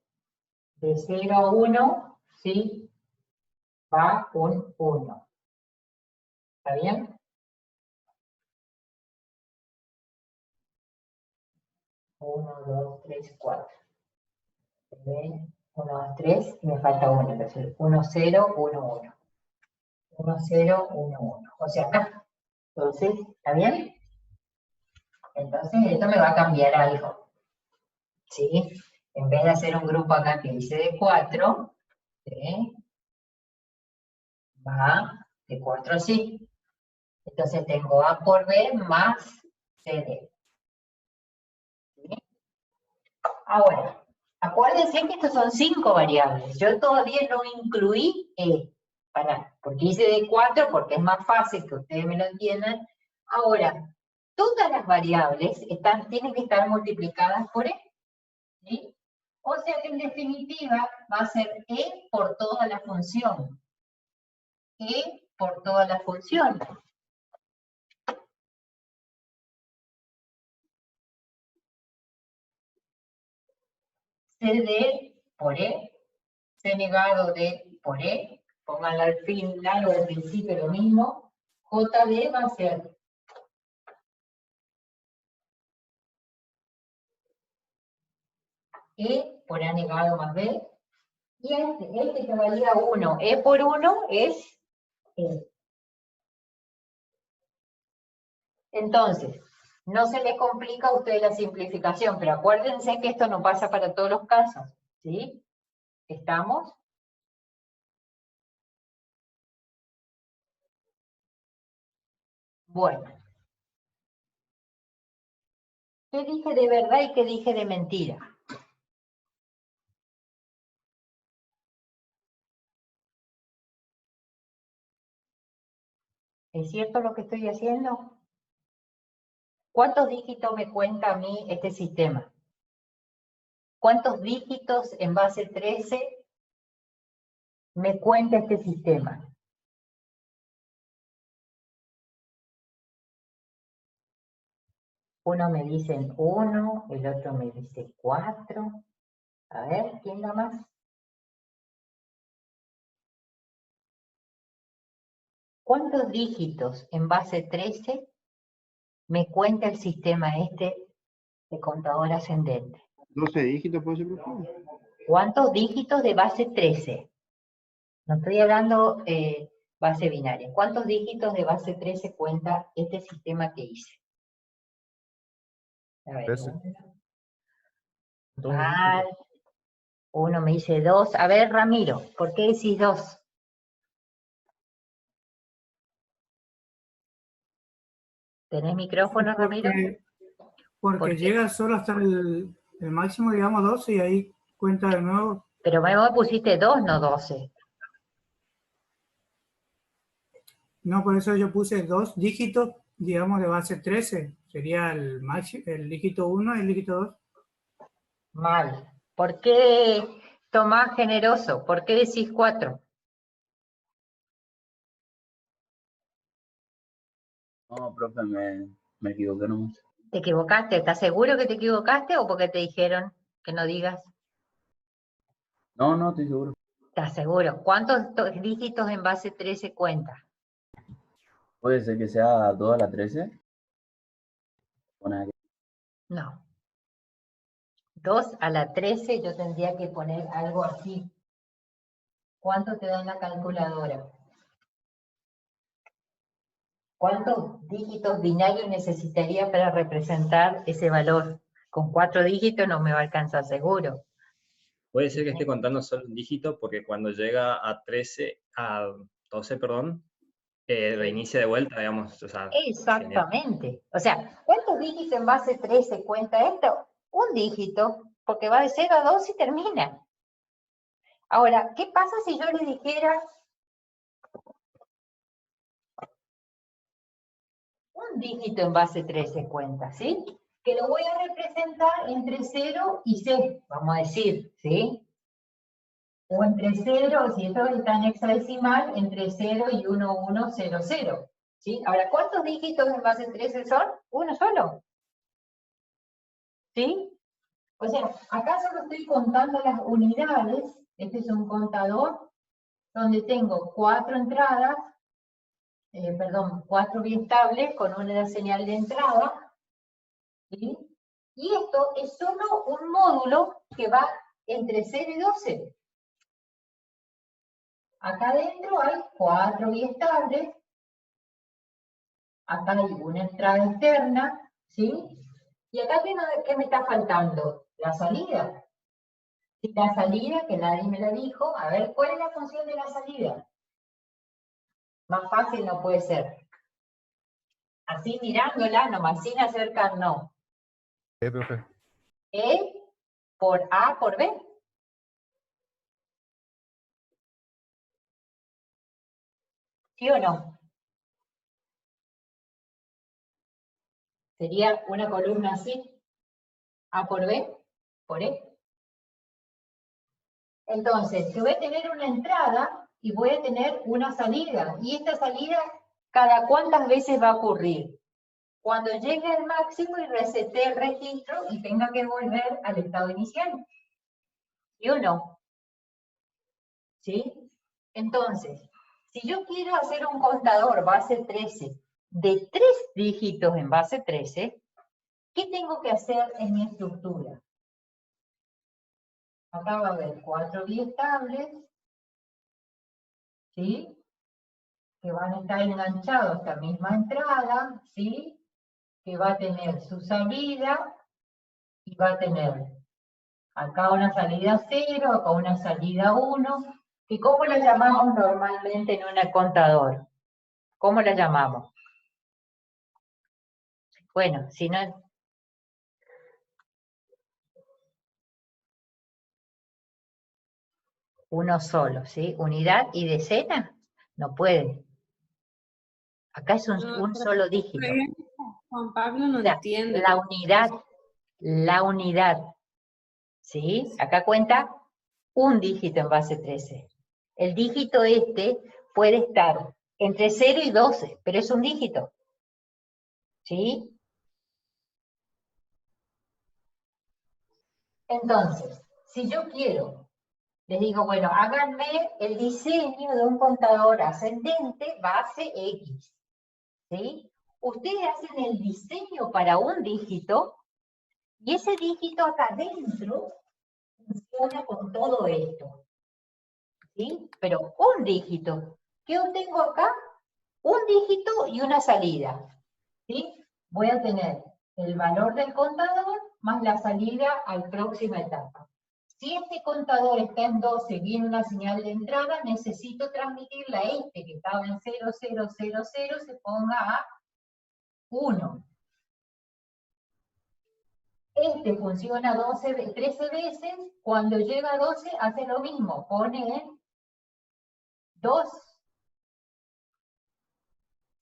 De 0 a 1, ¿sí? Va un 1. ¿Está bien? 1, 2, 3, 4. 1, 2, 3, y me falta 1. Entonces, 1, 0, 1, 1. 1, 0, 1, 1. O sea, acá. Entonces, ¿está bien? Entonces, esto me va a cambiar algo. ¿Sí? En vez de hacer un grupo acá que dice de 4, ¿sí? Va de 4 así. Entonces tengo A por B más CD. ¿Sí? Ahora, acuérdense que estos son 5 variables. Yo todavía no incluí E. Porque hice de 4 porque es más fácil que ustedes me lo entiendan. Ahora, todas las variables tienen que estar multiplicadas por E. ¿Sí? O sea que en definitiva va a ser E por toda la función. E por toda la función. C de por E, C negado de por E, pónganlo al final o al principio lo mismo, JD va a ser E por A negado más B, y este que valía 1, E por 1 es E. Entonces, no se les complica a ustedes la simplificación, pero acuérdense que esto no pasa para todos los casos, ¿sí? ¿Estamos? Bueno. ¿Qué dije de verdad y qué dije de mentira? ¿Es cierto lo que estoy haciendo? ¿Cuántos dígitos me cuenta a mí este sistema? ¿Cuántos dígitos en base 13 me cuenta este sistema? Uno me dice 1, el otro me dice 4. A ver, ¿quién da más? ¿Cuántos dígitos en base 13 me cuenta el sistema este de contador ascendente? 12 dígitos, ¿puede ser, por favor? ¿Cuántos dígitos de base 13? No estoy hablando base binaria. ¿Cuántos dígitos de base 13 cuenta este sistema que hice? A ver, 13. mal. Uno me dice 2. A ver, Ramiro, ¿por qué decís 2? ¿Tenés micrófono, Ramiro? Porque ¿Por qué? llega solo hasta el máximo, digamos, 12 y ahí cuenta de nuevo. Pero vos pusiste 2, no 12. No, por eso yo puse 2 dígitos, digamos, de base 13. Sería el máximo, el dígito 1 y el dígito 2. Mal. ¿Por qué, Tomás generoso? ¿Por qué decís 4? No, profe, me equivoqué nomás. ¿Te equivocaste? ¿Estás seguro que te equivocaste o porque te dijeron que no digas? No, no, estoy seguro. ¿Estás seguro? ¿Cuántos dígitos en base 13 cuenta? Puede ser que sea 2 a la 13. O nada que- No. 2 a la 13 yo tendría que poner algo así. ¿Cuánto te da en la calculadora? ¿Cuántos dígitos binarios necesitaría para representar ese valor? Con 4 dígitos no me va a alcanzar seguro. Puede ser que esté contando solo un dígito porque cuando llega a 12, perdón, reinicia de vuelta, digamos. O sea, Exactamente. O sea, ¿cuántos dígitos en base 13 cuenta esto? Un dígito, porque va de 0 a 2 y termina. Ahora, ¿qué pasa si yo le dijera un dígito en base 13 cuenta, ¿sí? Que lo voy a representar entre 0 y C, vamos a decir, ¿sí? O entre 0, si esto está en hexadecimal, entre 0 y 1100, ¿sí? Ahora, ¿cuántos dígitos en base 13 son? Uno solo, ¿sí? O sea, acá solo estoy contando las unidades. Este es un contador donde tengo 4 entradas, 4 biestables con una señal de entrada, ¿sí? Y esto es solo un módulo que va entre 0 y 12. Acá adentro hay 4 biestables, acá hay una entrada externa, ¿sí? Y acá, ¿qué me está faltando? La salida. Y la salida, que nadie me la dijo, a ver, ¿cuál es la función de la salida? Más fácil no puede ser. Así mirándola, nomás sin acercar, no. Profe. E por A por B. ¿Sí o no? Sería una columna así, A por B, por E. Entonces, yo voy a tener una entrada y voy a tener una salida. Y esta salida, ¿cada cuántas veces va a ocurrir? Cuando llegue al máximo y resete el registro y tenga que volver al estado inicial. ¿Sí o no? ¿Sí? Entonces, si yo quiero hacer un contador base 13 de 3 dígitos en base 13, ¿qué tengo que hacer en mi estructura? Acá va a haber 4 biestables, ¿sí? Que van a estar enganchados a esta misma entrada, ¿sí? Que va a tener su salida y va a tener acá una salida 0, acá una salida 1, que ¿cómo la llamamos normalmente en un contador? ¿Cómo la llamamos? Bueno, si no... Uno solo, ¿sí? Unidad y decena, no puede. Acá es un solo dígito. Juan Pablo no O sea, entiende. la unidad, ¿sí? Acá cuenta un dígito en base 13. El dígito este puede estar entre 0 y 12, pero es un dígito, ¿sí? Entonces, si yo quiero, les digo, bueno, háganme el diseño de un contador ascendente base X, ¿sí? Ustedes hacen el diseño para un dígito, y ese dígito acá adentro funciona con todo esto, ¿sí? Pero un dígito. ¿Qué obtengo acá? Un dígito y una salida, ¿sí? Voy a tener el valor del contador más la salida a la próxima etapa. Si este contador está en 12 y viene una señal de entrada, necesito transmitirla a este que estaba en 0, 0, 0, 0, se ponga a 1. Este funciona 13 veces, cuando llega a 12 hace lo mismo, pone en 2.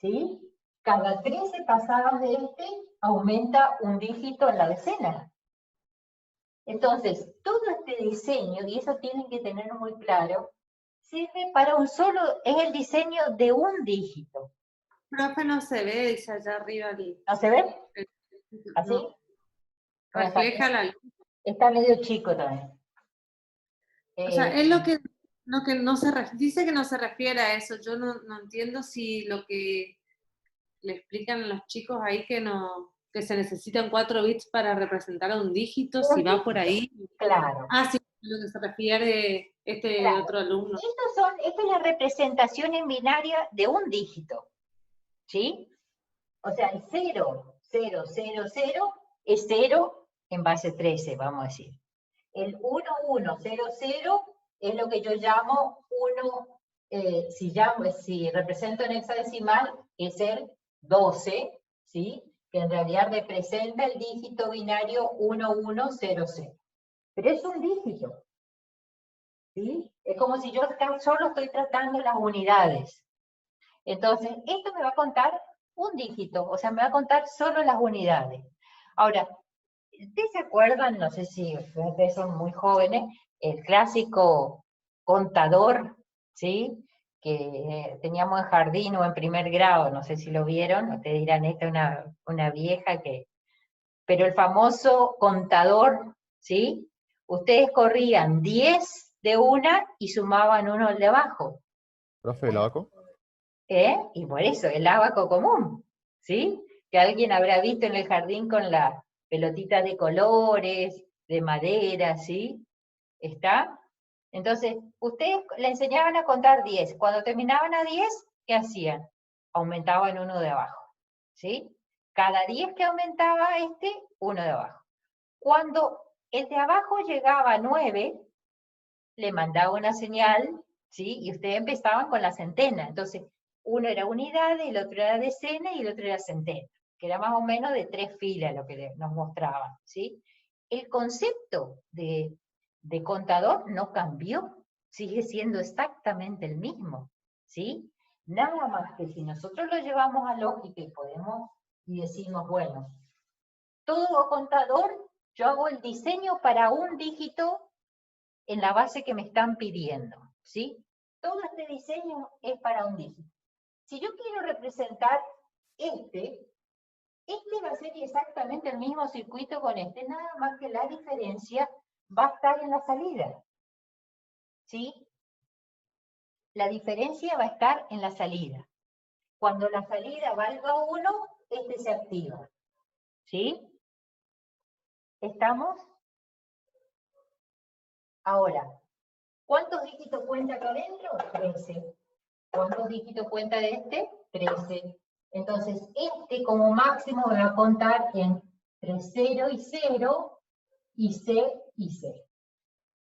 ¿Sí? Cada 13 pasadas de este aumenta un dígito en la decena. Entonces, todo este diseño, y eso tienen que tener muy claro, sirve para un solo, es el diseño de un dígito. Profe, no se ve, dice allá arriba. ¿No se ve? ¿Así? No. Refleja la luz. Está medio chico también. O sea, es lo que no se dice que no se refiere a eso. Yo no entiendo si lo que le explican a los chicos ahí que se necesitan 4 bits para representar a un dígito, si va por ahí. Claro. Ah, sí, lo que se refiere otro alumno. Esta es la representación en binaria de un dígito, ¿sí? O sea, el 0, 0, 0, 0 es 0 en base 13, vamos a decir. El 1, 1, 0, 0 es lo que yo llamo 1, si represento en hexadecimal, es el 12, ¿sí? Que en realidad representa el dígito binario 1, 1, 0, 0. Pero es un dígito, ¿sí? Es como si yo acá solo estoy tratando las unidades. Entonces, esto me va a contar un dígito, o sea, me va a contar solo las unidades. Ahora, ¿ustedes se acuerdan, no sé si ustedes son muy jóvenes, el clásico contador, ¿sí? Que teníamos en jardín o en primer grado, no sé si lo vieron, ustedes dirán, esta es una vieja que... Pero el famoso contador, ¿sí? Ustedes corrían 10 de una y sumaban uno al de abajo. ¿Profe, el abaco? Y por eso, el ábaco común, ¿sí? Que alguien habrá visto en el jardín con las pelotitas de colores, de madera, ¿sí? ¿Está? Entonces, ustedes le enseñaban a contar 10. Cuando terminaban a 10, ¿qué hacían? Aumentaban uno de abajo, ¿sí? Cada 10 que aumentaba uno de abajo. Cuando el de abajo llegaba a 9, le mandaba una señal, ¿sí? Y ustedes empezaban con la centena. Entonces, uno era unidad, el otro era decena y el otro era centena, que era más o menos de 3 filas lo que nos mostraban, ¿sí? El concepto de contador no cambió, sigue siendo exactamente el mismo, ¿sí? Nada más que si nosotros lo llevamos a lógica y podemos y decimos, bueno, todo contador, yo hago el diseño para un dígito en la base que me están pidiendo, ¿sí? Todo este diseño es para un dígito. Si yo quiero representar este va a ser exactamente el mismo circuito con este, nada más que la diferencia va a estar en la salida, ¿sí? La diferencia va a estar en la salida. Cuando la salida valga 1, este se activa, ¿sí? ¿Estamos? Ahora, ¿cuántos dígitos cuenta acá adentro? 13. ¿Cuántos dígitos cuenta de este? 13. Entonces, este como máximo me va a contar entre 0 y 0, y C y C.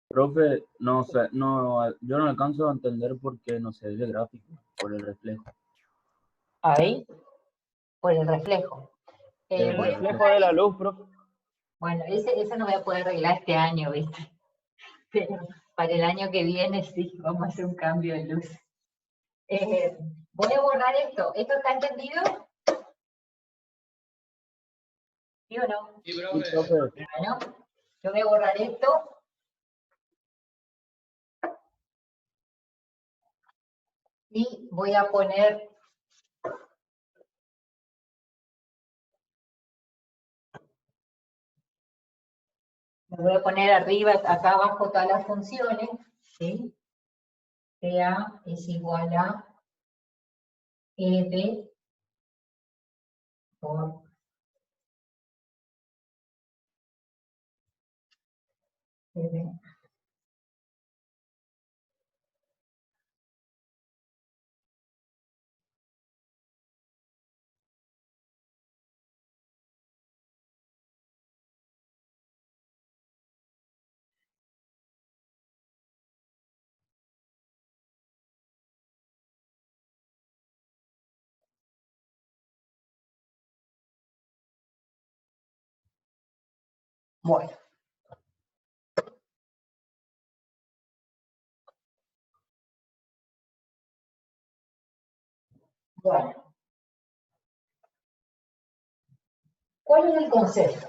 Profe, no sé, no, yo no alcanzo a entender por qué no se ve el gráfico, por el reflejo. Ahí, por el reflejo. El Voy a reflejo borrar de la esto. luz, profe. Bueno, eso no voy a poder arreglar este año, ¿viste? Pero para el año que viene sí, vamos a hacer un cambio de luz. Voy a borrar esto. ¿Esto está entendido? ¿Sí o no? Sí, Sí, profe. profe. Bueno, yo voy a borrar esto. Y voy a poner... Me voy a poner arriba, acá abajo todas las funciones, ¿sí? TA es igual a EB por EB. Bueno. Bueno. ¿Cuál es el concepto?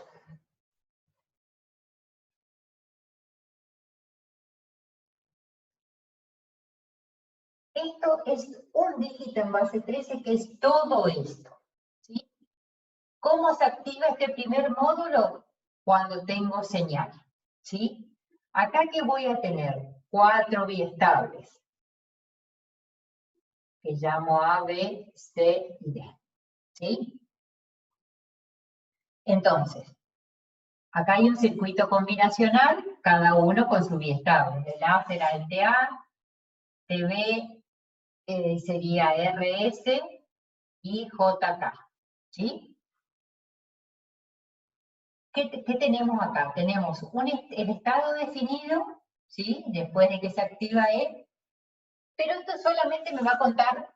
Esto es un dígito en base 13, que es todo esto, ¿sí? ¿Cómo se activa este primer módulo? Cuando tengo señal, ¿sí? Acá que voy a tener 4 biestables, que llamo A, B, C y D, ¿sí? Entonces, acá hay un circuito combinacional, cada uno con su biestable. El A será el TA, TB sería RS y JK, ¿sí? ¿Qué tenemos acá? Tenemos el estado definido, ¿sí? Después de que se activa E, pero esto solamente me va a contar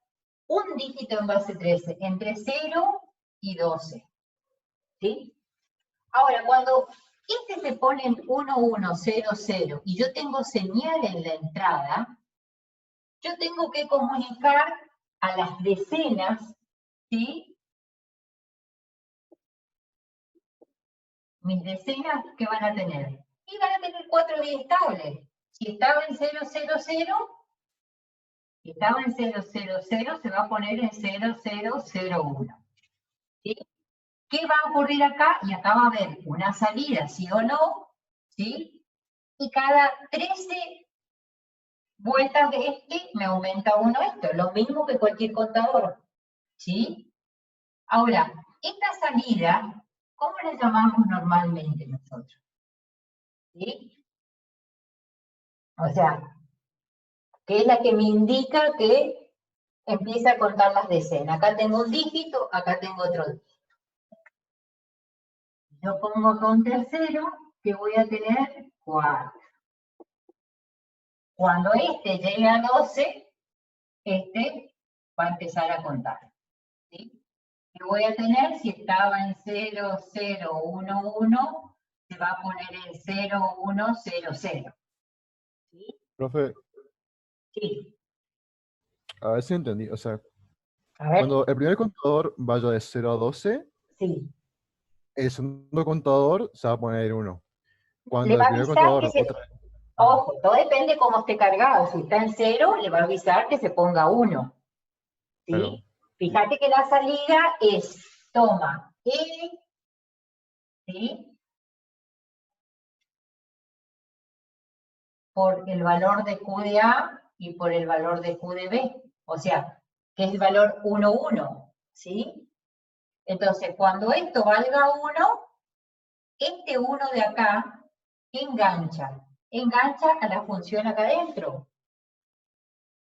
un dígito en base 13, entre 0 y 12, ¿sí? Ahora, cuando este se pone en 1, 1, 0, 0, y yo tengo señal en la entrada, yo tengo que comunicar a las decenas, ¿sí? Mis decenas, ¿qué van a tener? Y van a tener 4 biestables. Si estaba en 0, 0, 0, si estaba en 0, 0, 0, se va a poner en 0, 0, 0, 1. ¿Sí? ¿Qué va a ocurrir acá? Y acá va a haber una salida, sí o no, ¿sí? Y cada 13 vueltas de este me aumenta 1 esto, lo mismo que cualquier contador, ¿sí? Ahora, esta salida, ¿cómo la llamamos normalmente nosotros? ¿Sí? O sea, que es la que me indica que empieza a contar las decenas. Acá tengo un dígito, acá tengo otro dígito. Yo pongo acá un tercero, que voy a tener 4. Cuando este llegue a 12, este va a empezar a contar, ¿sí? Que voy a tener, si estaba en 0, 0, 1, 1, se va a poner en 0, 1, 0, 0. ¿Sí? Profe, Sí. a ver si entendí. O sea, A ver. cuando el primer contador vaya de 0 a 12, Sí. El segundo contador se va a poner 1. Cuando Le el va a primer avisar contador que otra vez. Ojo, todo depende cómo esté cargado. Si está en 0, le va a avisar que se ponga 1. ¿Sí? Claro. Fíjate que la salida es, toma, E, ¿sí? Por el valor de Q de A y por el valor de Q de B. O sea, que es el valor 1, 1, ¿sí? Entonces, cuando esto valga 1, este 1 de acá engancha a la función acá adentro,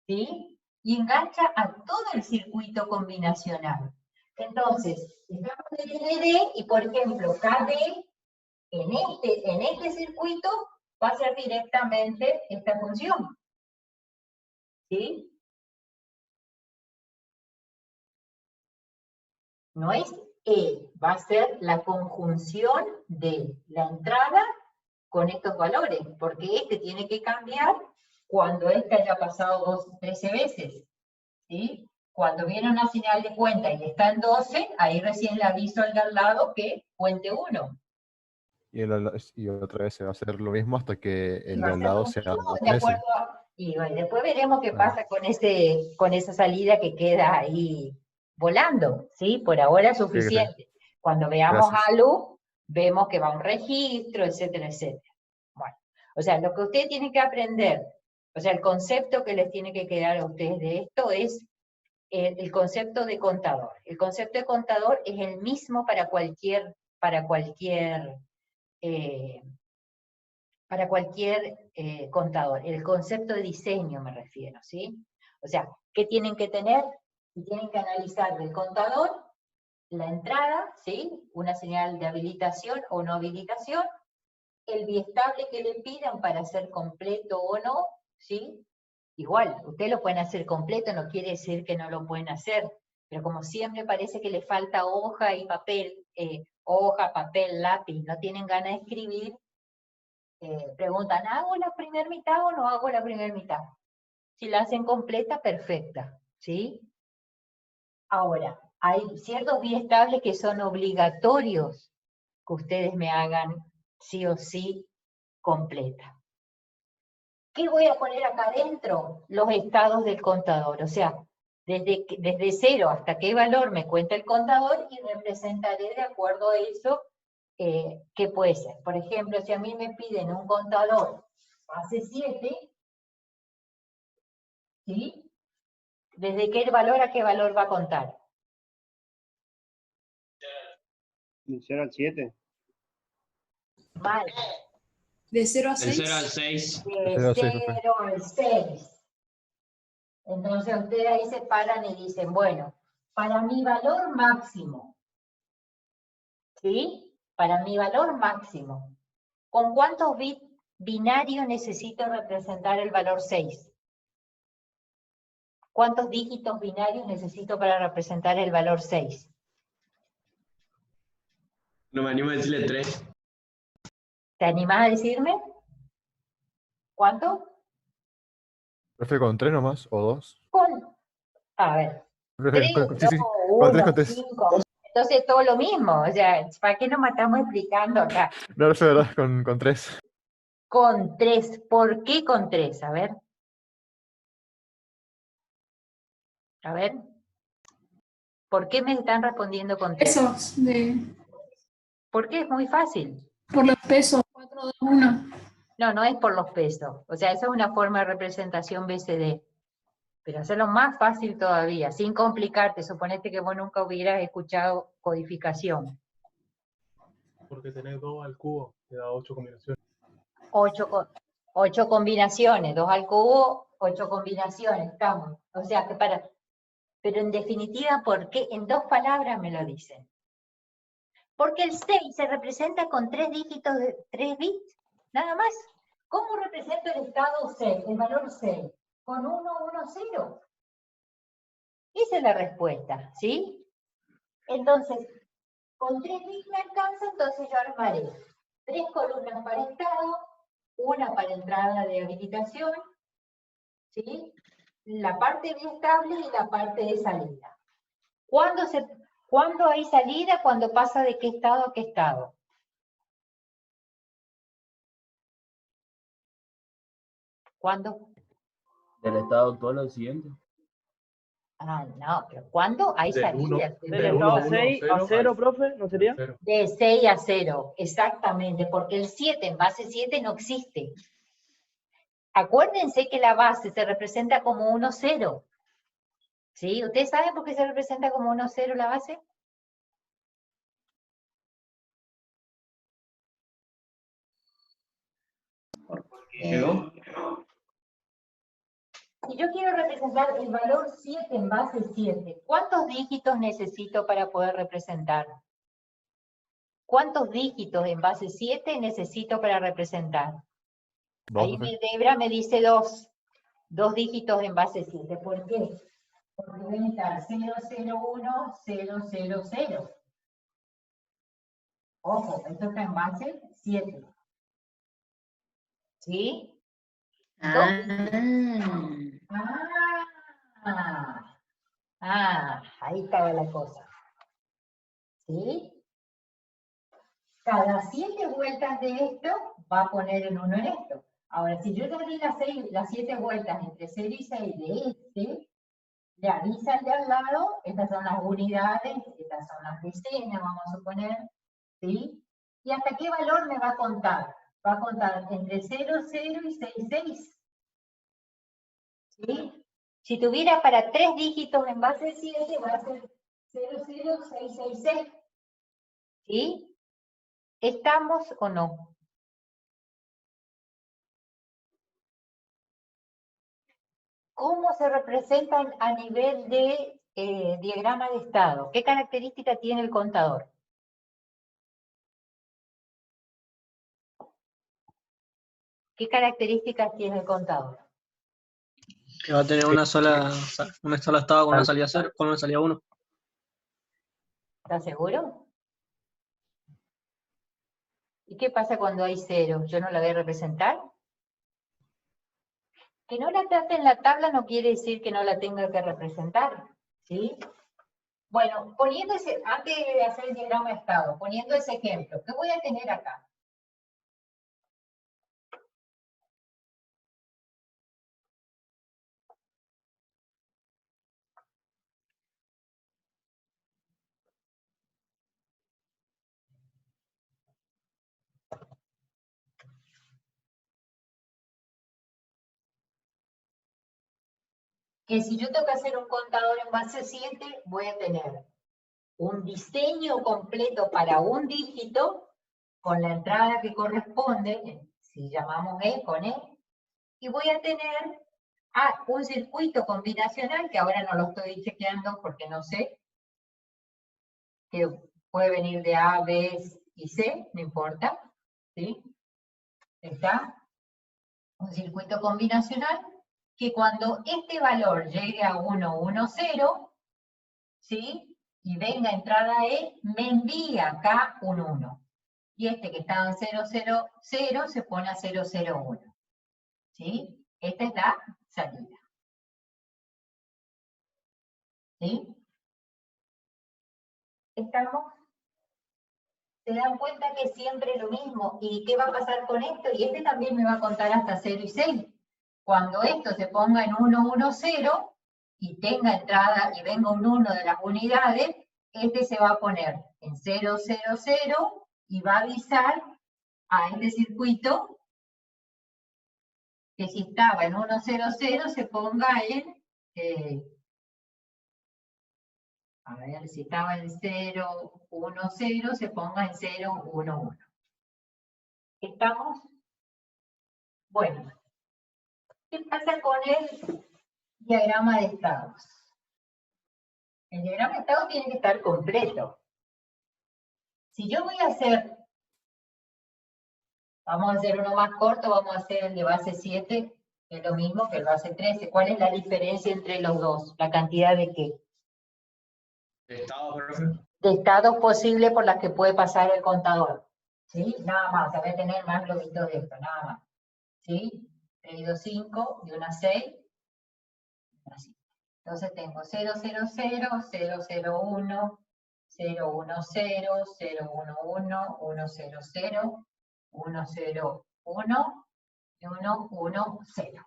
¿sí? Y engancha a todo el circuito combinacional. Entonces, estamos en LD y, por ejemplo, KD en este circuito va a ser directamente esta función, ¿sí? No es E, va a ser la conjunción de la entrada con estos valores, porque este tiene que cambiar cuando este haya pasado 13 veces, ¿sí? Cuando viene una señal de cuenta y está en 12, ahí recién le aviso al de al lado que cuente 1. Y otra vez se va a hacer lo mismo hasta que Y el va de a al ser lo lado sea mismo, de 13. acuerdo y después veremos qué Ah. pasa con esa salida que queda ahí volando, ¿sí? Por ahora es Sí, suficiente. Cuando veamos gracias. ALU, vemos que va a un registro, etcétera, etcétera. Bueno, o sea, lo que ustedes tienen que aprender, o sea, el concepto que les tiene que quedar a ustedes de esto es el concepto de contador. El concepto de contador es el mismo para cualquier contador. El concepto de diseño me refiero, ¿sí? O sea, ¿qué tienen que tener? Y tienen que analizar del contador la entrada, ¿sí? Una señal de habilitación o no habilitación, el biestable que le pidan para hacer completo o no, ¿sí? Igual, ustedes lo pueden hacer completo, no quiere decir que no lo pueden hacer, pero como siempre parece que le falta hoja y papel, hoja, papel, lápiz, no tienen ganas de escribir, preguntan, ¿hago la primera mitad o no hago la primera mitad? Si la hacen completa, perfecta, ¿sí? Ahora, hay ciertos biestables que son obligatorios que ustedes me hagan sí o sí completa. ¿Qué voy a poner acá adentro? Los estados del contador, o sea, desde 0 hasta qué valor me cuenta el contador y representaré de acuerdo a eso qué puede ser. Por ejemplo, si a mí me piden un contador fase 7, ¿sí? ¿Desde qué valor a qué valor va a contar? ¿De 0 al 7? Mal. ¿De 0 a Del 6? 0 al 6. De 0 al 6. Entonces ustedes ahí se paran y dicen, bueno, para mi valor máximo, ¿sí? Para mi valor máximo, ¿con cuántos bits binarios necesito representar el valor 6? ¿Cuántos dígitos binarios necesito para representar el valor 6? No me animo a decirle 3. ¿Te animás a decirme? ¿Cuánto? Profe, ¿con 3 nomás o 2? A ver, Profe, 3, sí, 2, sí, con 1, 3, con 3. 5. Entonces todo lo mismo, o sea, ¿para qué nos matamos explicando acá? No, profe, verdad, con 3. Con 3, ¿por qué con 3? A ver. A ver. ¿Por qué me están respondiendo con 3? Pesos ¿Por qué? Es muy fácil. por los pesos, 4, 2, 1. No, no es por los pesos. O sea, esa es una forma de representación BCD. Pero hacerlo más fácil todavía, sin complicarte. Suponete que vos nunca hubieras escuchado codificación. Porque tenés 2 al cubo, te da 8 combinaciones. 8 combinaciones, 2 al cubo, 8 combinaciones, estamos. O sea, que pero en definitiva, ¿por qué? En 2 palabras me lo dicen. Porque el 6 se representa con 3 dígitos de 3 bits, nada más. ¿Cómo represento el estado 6, el valor 6? Con 1, 1, 0. Esa es la respuesta, ¿sí? Entonces, con 3 bits me alcanza, entonces yo armaré 3 columnas para estado, una para entrada de habilitación, ¿sí? La parte biestable y la parte de salida. ¿Cuándo ¿Cuándo hay salida? Cuando pasa de qué estado a qué estado. ¿Cuándo? Del estado actual al siguiente. Ah, no, pero ¿cuándo hay salida? Del estado 6 a 0, profe, ¿no sería? De 6 a 0, exactamente, porque el 7 en base 7 no existe. Acuérdense que la base se representa como 1, 0. ¿Sí? ¿Ustedes saben por qué se representa como 1, 0 la base? ¿Llegó? Si yo quiero representar el valor 7 en base 7, ¿cuántos dígitos necesito para poder representar? ¿Cuántos dígitos en base 7 necesito para representar? Ahí Debra me dice 2. 2 dígitos en base 7. ¿Por qué? Porque voy a estar 0, 0, 1, 0, 0, 0. Ojo, esto está en base 7. ¿Sí? Ahí estaba la cosa. ¿Sí? Cada 7 vueltas de esto va a poner el 1 en esto. Ahora, si yo le di las 7 vueltas entre 0 y 6 de este, le avisan de al lado, estas son las unidades, estas son las decenas, vamos a suponer, ¿sí? ¿Y hasta qué valor me va a contar? Va a contar entre 0, 0 y 6, 6. ¿Sí? Si tuviera para 3 dígitos en base 7, va a ser 0, 0, 6, 6, 6. ¿Sí? ¿Estamos o no? ¿Cómo se representan a nivel de diagrama de estado? ¿Qué característica tiene el contador? ¿Qué características tiene el contador? Que va a tener una sola estado con una salida 0, con una salida 1. ¿Estás seguro? ¿Y qué pasa cuando hay 0? ¿Yo no la voy a representar? Que no la trate en la tabla no quiere decir que no la tenga que representar, ¿sí? Bueno, poniendo antes de hacer el diagrama de estado, poniendo ese ejemplo, ¿qué voy a tener acá? Que si yo tengo que hacer un contador en base 7, voy a tener un diseño completo para un dígito, con la entrada que corresponde, si llamamos E con E, y voy a tener un circuito combinacional, que ahora no lo estoy chequeando porque no sé, que puede venir de A, B y C, no importa, ¿sí? Está un circuito combinacional, que cuando este valor llegue a 1, 1, 0, ¿sí? Y venga entrada E, me envía acá un 1. Y este que estaba en 0, 0, 0 se pone a 0, 0, 1. ¿Sí? Esta es la salida. ¿Sí? ¿Estamos? ¿Se dan cuenta que siempre es lo mismo? ¿Y qué va a pasar con esto? Y este también me va a contar hasta 0 y 6. Cuando esto se ponga en 1, 1, 0, y tenga entrada y venga un 1 de las unidades, este se va a poner en 0, 0, 0, y va a avisar a este circuito que si estaba en 1, 0, 0, se ponga en, a ver, si estaba en 0, 1, 0, se ponga en 0, 1, 1. ¿Estamos? Bueno, ¿qué pasa con el diagrama de estados? El diagrama de estados tiene que estar completo. Si yo voy a hacer, vamos a hacer uno más corto, vamos a hacer el de base 7, que es lo mismo que el base 13. ¿Cuál es la diferencia entre los dos? ¿La cantidad de qué? De estados posibles por las que puede pasar el contador. ¿Sí? Nada más, voy a tener más globitos de esto, nada más. ¿Sí? 3 y 2, 5, y una 6. Así. Entonces tengo 0, 0, 0, 0, 0, 1, 0, 1, 0, 0, 1, 1, 1, 0, 0, 1, 0, 1 y 1, 1, 0.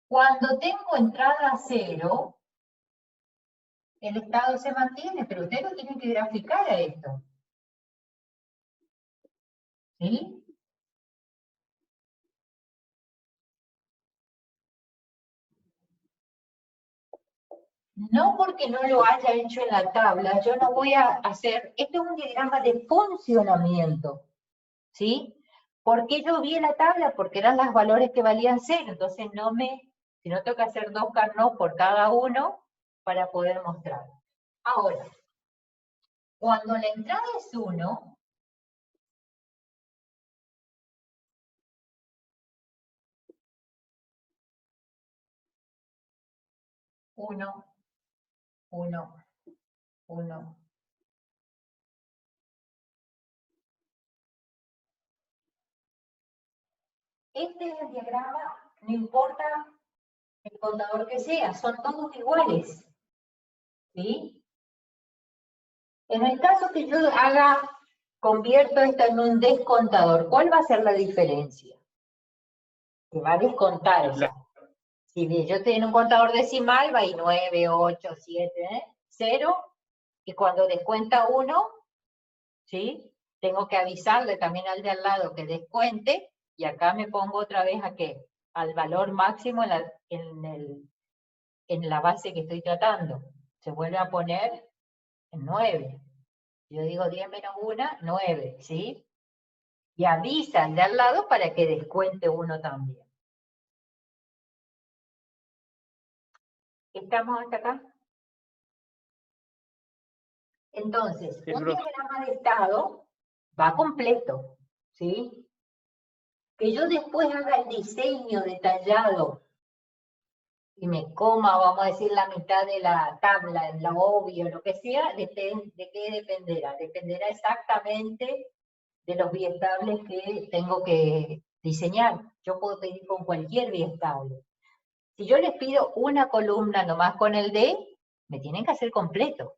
Cuando tengo entrada 0, el estado se mantiene, pero ustedes lo tienen que graficar a esto. ¿Sí? No porque no lo haya hecho en la tabla, yo no voy a hacer, esto es un diagrama de funcionamiento, ¿sí? ¿Por qué yo vi en la tabla? Porque eran los valores que valían 0, entonces si no tengo que hacer 2 Carnot por cada uno para poder mostrar. Ahora, cuando la entrada es 1, uno, 1, 1. Este es el diagrama, no importa el contador que sea, son todos iguales. ¿Sí? En el caso que yo convierto esto en un descontador, ¿cuál va a ser la diferencia? Que va a descontar, o sea, si yo estoy en un contador decimal, va a ir 9, 8, 7, 0, y cuando descuenta 1, ¿sí? Tengo que avisarle también al de al lado que descuente, y acá me pongo otra vez ¿a qué? Al valor máximo en la base que estoy tratando. Se vuelve a poner en 9. Yo digo 10 menos 1, 9, ¿sí? Y avisa al de al lado para que descuente 1 también. ¿Estamos hasta acá? Entonces, Sí, un profe. diagrama de estado va completo, ¿sí? Que yo después haga el diseño detallado y me coma, vamos a decir, la mitad de la tabla, en lo obvio, lo que sea, ¿de qué dependerá? Dependerá exactamente de los biestables que tengo que diseñar. Yo puedo pedir con cualquier biestable. Si yo les pido una columna nomás con el D, me tienen que hacer completo.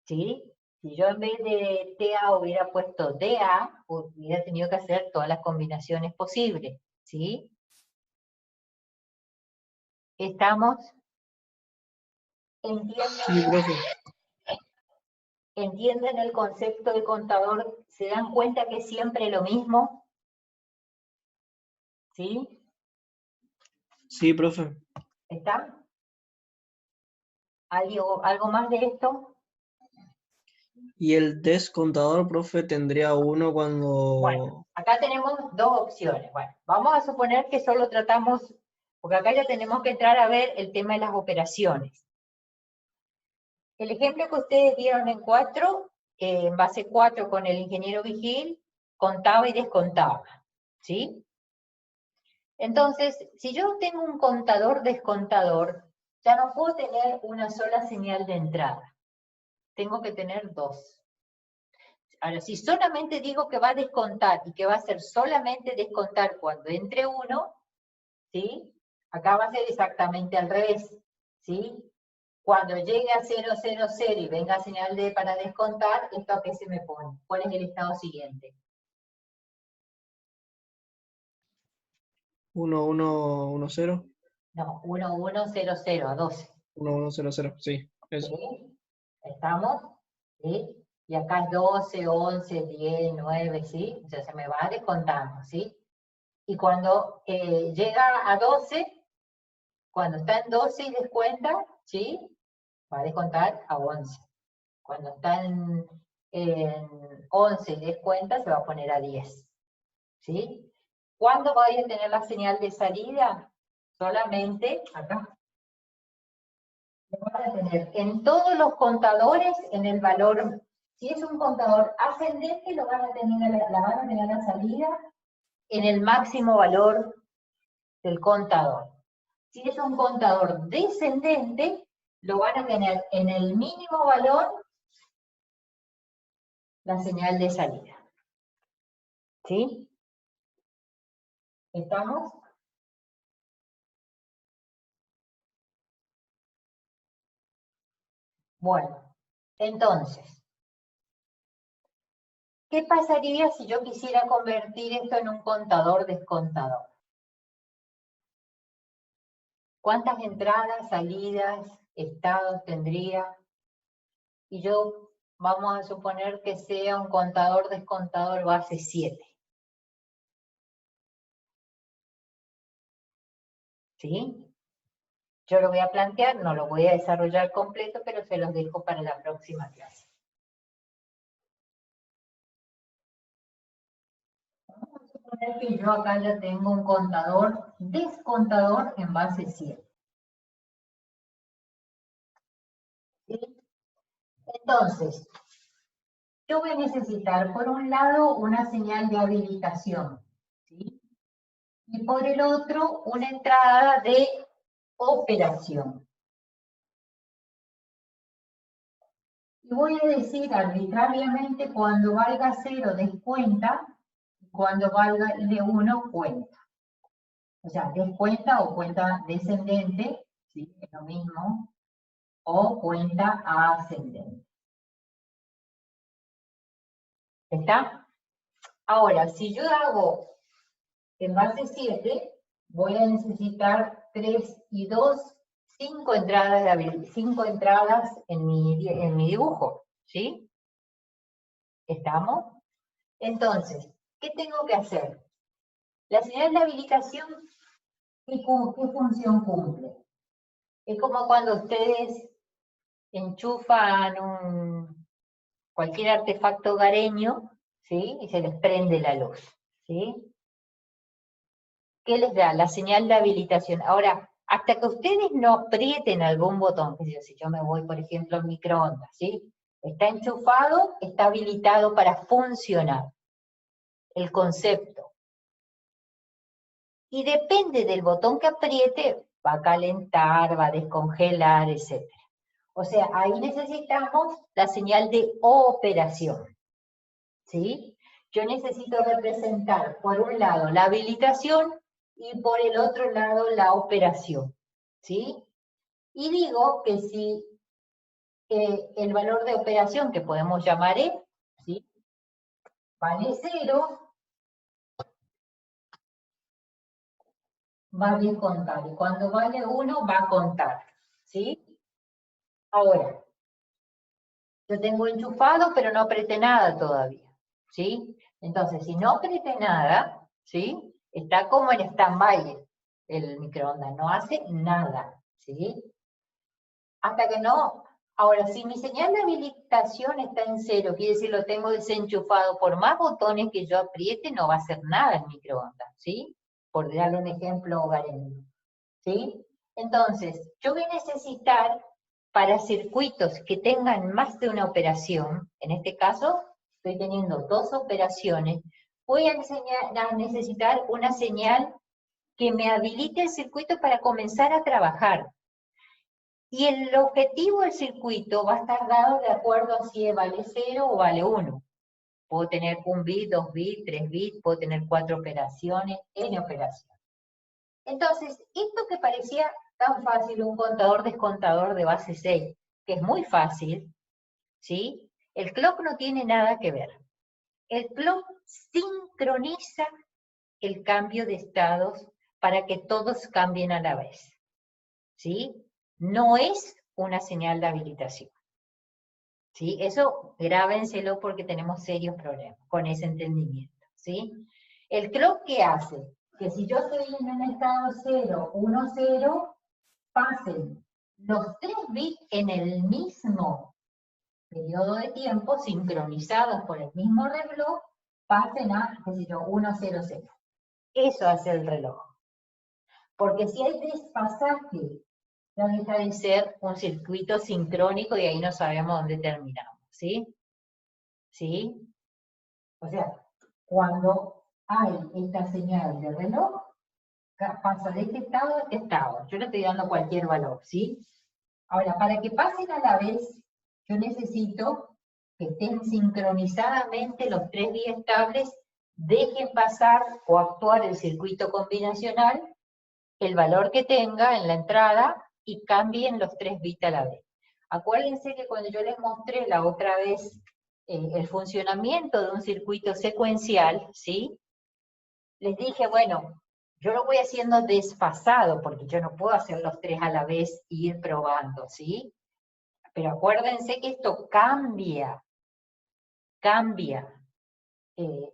¿Sí? Si yo en vez de TA hubiera puesto DA, hubiera tenido que hacer todas las combinaciones posibles. ¿Sí? ¿Estamos? Sí, profe. ¿Entienden el concepto de contador? ¿Se dan cuenta que es siempre lo mismo? ¿Sí? Sí, profe. ¿Está? ¿Algo más de esto? Y el descontador, profe, tendría 1 cuando... Bueno, acá tenemos dos opciones. Bueno, vamos a suponer que solo tratamos, porque acá ya tenemos que entrar a ver el tema de las operaciones. El ejemplo que ustedes vieron en 4, en base 4 con el ingeniero Vigil, contaba y descontaba, ¿sí? Entonces, si yo tengo un contador descontador, ya no puedo tener una sola señal de entrada. Tengo que tener 2. Ahora, si solamente digo que va a descontar y que va a ser solamente descontar cuando entre 1, ¿sí? Acá va a ser exactamente al revés, ¿sí? Cuando llegue a 0, 0, 0 y venga señal de para descontar, ¿esto a qué se me pone? ¿Cuál es el estado siguiente? 1, 1, 1, 0. No, 1, 1, 0, 0, a 12. 1, 1, 0, 0. Sí, eso. ¿Sí? ¿Estamos? ¿Sí? Y acá es 12, 11, 10, 9, ¿sí? O sea, se me va descontando, ¿sí? Y cuando llega a 12, cuando está en 12 y descuenta, ¿sí? Va a descontar a 11. Cuando está en 11 y descuenta, se va a poner a 10. ¿Sí? ¿Cuándo voy a tener la señal de salida? Solamente acá. Lo van a tener en todos los contadores en el valor. Si es un contador ascendente, la van a tener la salida en el máximo valor del contador. Si es un contador descendente, lo van a tener en el mínimo valor la señal de salida. ¿Sí? ¿Estamos? Bueno, Entonces, ¿qué pasaría si yo quisiera convertir esto en un contador-descontador? ¿Cuántas entradas, salidas, estados tendría? Y yo, vamos a suponer que sea un contador-descontador base 7. ¿Sí? Yo lo voy a plantear, no lo voy a desarrollar completo, pero se los dejo para la próxima clase. Vamos a suponer que yo acá ya tengo un contador-descontador en base 7. ¿Sí? Entonces, yo voy a necesitar, por un lado, una señal de habilitación, ¿sí? Y por el otro, una entrada de operación. Y voy a decir arbitrariamente cuando valga 0 descuenta, y cuando valga de 1 cuenta. O sea, descuenta o cuenta descendente, ¿sí? Es lo mismo, o cuenta ascendente. ¿Está? Ahora, si yo hago en base 7, voy a necesitar 3 y 2, 5 entradas en mi dibujo, ¿sí? ¿Estamos? Entonces, ¿qué tengo que hacer? La señal de habilitación, ¿qué función cumple? Es como cuando ustedes enchufan cualquier artefacto hogareño, ¿sí? Y se les prende la luz, ¿sí? ¿Qué les da? La señal de habilitación. Ahora, hasta que ustedes no aprieten algún botón, si yo me voy, por ejemplo, al microondas, ¿sí? Está enchufado, está habilitado para funcionar. El concepto. Y depende del botón que apriete, va a calentar, va a descongelar, etc. O sea, ahí necesitamos la señal de operación, ¿sí? Yo necesito representar, por un lado, la habilitación y por el otro lado, la operación, ¿sí? Y digo que si el valor de operación, que podemos llamar E, ¿sí? Vale 0, va a descontar, y cuando vale 1 va a contar, ¿sí? Ahora, yo tengo enchufado, pero no apreté nada todavía, ¿sí? Entonces, si no apreté nada, ¿sí? Está como en stand-by el microondas, no hace nada, ¿sí? Hasta que no. Ahora, si mi señal de habilitación está en 0, quiere decir lo tengo desenchufado, por más botones que yo apriete, no va a hacer nada el microondas, ¿sí? Por darle un ejemplo hogareño, ¿sí? Entonces, yo voy a necesitar, para circuitos que tengan más de una operación, en este caso, estoy teniendo 2 operaciones, voy a necesitar una señal que me habilite el circuito para comenzar a trabajar. Y el objetivo del circuito va a estar dado de acuerdo a si vale 0 o vale 1. Puedo tener 1 bit, 2 bits, 3 bits, puedo tener 4 operaciones, n operaciones. Entonces, esto que parecía tan fácil, un contador-descontador de base 6, que es muy fácil, ¿sí? El clock no tiene nada que ver. El clock sincroniza el cambio de estados para que todos cambien a la vez, ¿sí? No es una señal de habilitación, ¿sí? Eso grábenselo porque tenemos serios problemas con ese entendimiento, ¿sí? El clock, ¿qué hace? Que si yo estoy en un estado 0, 1, 0, pasen los 3 bits en el mismo periodo de tiempo, sincronizados por el mismo reloj, pasen a, qué sé yo, 1, 0, 0. Eso hace el reloj. Porque si hay despasaje, ya deja de ser un circuito sincrónico y ahí no sabemos dónde terminamos, ¿sí? ¿Sí? O sea, cuando hay esta señal de reloj, pasa de este estado a este estado. Yo le estoy dando cualquier valor, ¿sí? Ahora, para que pasen a la vez, yo necesito que estén sincronizadamente los 3 bits estables, dejen pasar o actuar el circuito combinacional, el valor que tenga en la entrada, y cambien los 3 bits a la vez. Acuérdense que cuando yo les mostré la otra vez el funcionamiento de un circuito secuencial, ¿sí? Les dije, bueno, yo lo voy haciendo desfasado, porque yo no puedo hacer los tres a la vez e ir probando, ¿sí? Pero acuérdense que esto cambia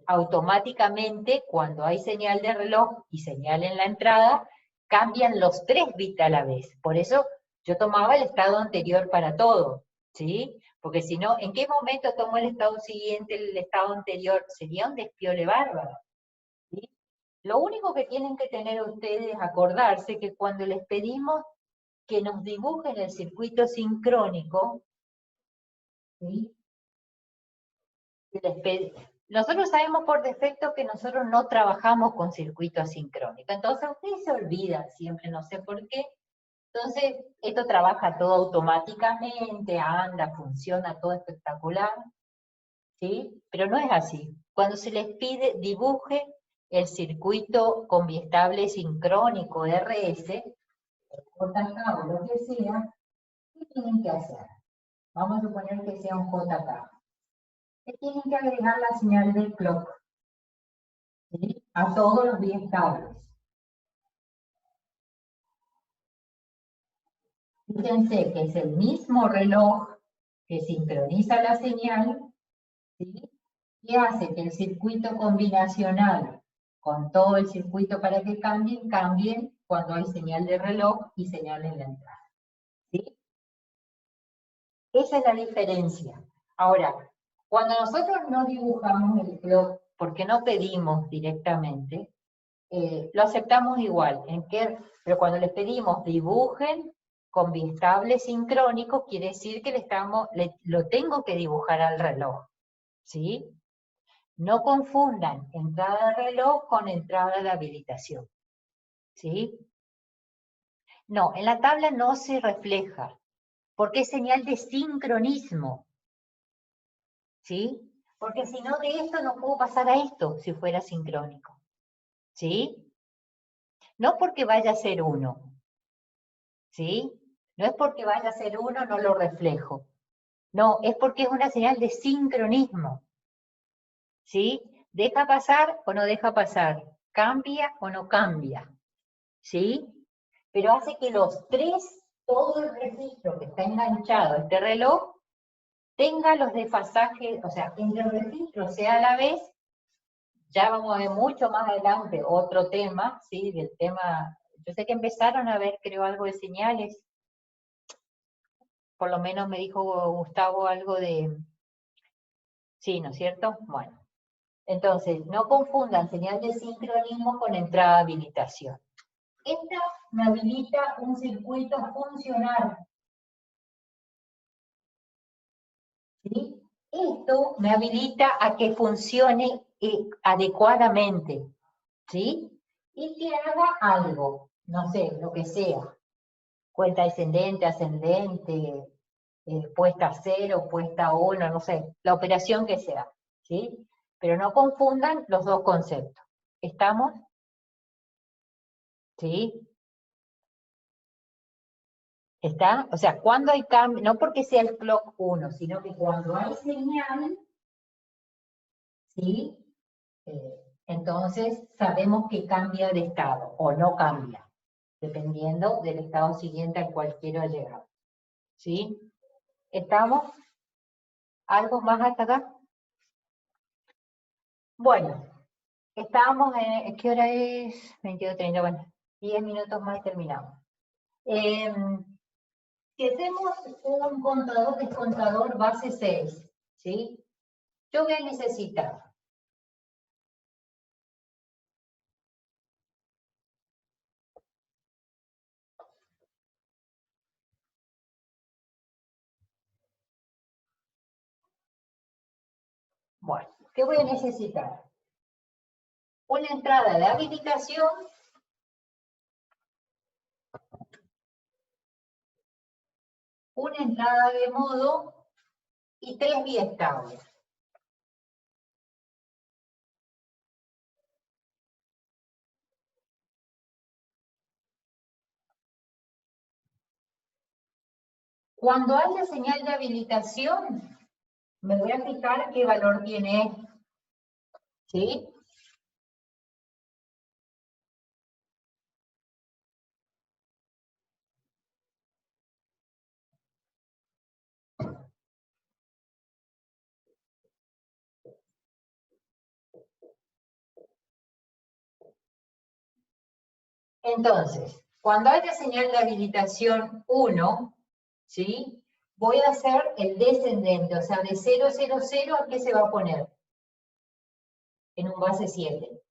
automáticamente cuando hay señal de reloj y señal en la entrada, cambian los 3 bits a la vez. Por eso yo tomaba el estado anterior para todo, ¿sí? Porque si no, ¿en qué momento tomo el estado siguiente, el estado anterior? Sería un despiole bárbaro, ¿sí? Lo único que tienen que tener ustedes es acordarse que cuando les pedimos que nos dibujen el circuito sincrónico, ¿sí? Nosotros sabemos por defecto que nosotros no trabajamos con circuito asincrónico, entonces ustedes se olvidan siempre, no sé por qué. Entonces, esto trabaja todo automáticamente, anda, funciona todo espectacular, ¿sí? Pero no es así. Cuando se les pide dibuje el circuito con biestable sincrónico RS, JK o lo que sea, ¿qué tienen que hacer? Vamos a suponer que sea un JK. Tienen que agregar la señal de clock, ¿sí? A todos los biestables. Fíjense que es el mismo reloj que sincroniza la señal, ¿sí? Y hace que el circuito combinacional con todo el circuito para que cambien cuando hay señal de reloj y señal en la entrada, ¿sí? Esa es la diferencia. Ahora, cuando nosotros no dibujamos el clock, porque no pedimos directamente, lo aceptamos igual, pero cuando les pedimos dibujen con biestable sincrónico, quiere decir que lo tengo que dibujar al reloj, ¿sí? No confundan entrada de reloj con entrada de habilitación, ¿sí? No, en la tabla no se refleja, porque es señal de sincronismo, ¿sí? Porque si no, de esto no puedo pasar a esto, si fuera sincrónico, ¿sí? No porque vaya a ser 1, ¿sí? No es porque vaya a ser 1, no lo reflejo. No, es porque es una señal de sincronismo, ¿sí? ¿Deja pasar o no deja pasar? ¿Cambia o no cambia? ¿Sí? Pero hace que los 3, todo el registro que está enganchado a este reloj, tenga los desfasajes, o sea, entre el registro sea a la vez, ya vamos a ver mucho más adelante otro tema, ¿sí? Del tema, yo sé que empezaron a ver, creo, algo de señales, por lo menos me dijo Gustavo algo de, sí, ¿no es cierto? Bueno, entonces, no confundan señal de sincronismo con entrada de habilitación. Esta me habilita un circuito funcional, ¿sí? Esto me habilita a que funcione adecuadamente, ¿sí? Y que haga algo, no sé, lo que sea. Cuenta descendente, ascendente, puesta a 0, puesta a 1, no sé, la operación que sea, ¿sí? Pero no confundan los dos conceptos. ¿Estamos? ¿Sí? ¿Está? O sea, cuando hay cambio, no porque sea el clock 1, sino que cuando hay señal, ¿sí? Entonces sabemos que cambia de estado o no cambia, dependiendo del estado siguiente al cual quiero llegar. ¿Sí? ¿Estamos? ¿Algo más hasta acá? Bueno, estábamos en, ¿qué hora es? 22:30, bueno, 10 minutos más y terminamos. Si hacemos un contador descontador base 6, ¿sí? Yo voy a necesitar bueno, ¿qué voy a necesitar? Una entrada de habilitación, una entrada de modo y 3 biestables. Cuando haya señal de habilitación, me voy a fijar qué valor tiene esto. ¿Sí? Entonces, cuando haya señal de habilitación 1, ¿sí? Voy a hacer el descendente, o sea, de 0, 0, 0, ¿a qué se va a poner? En un base 7.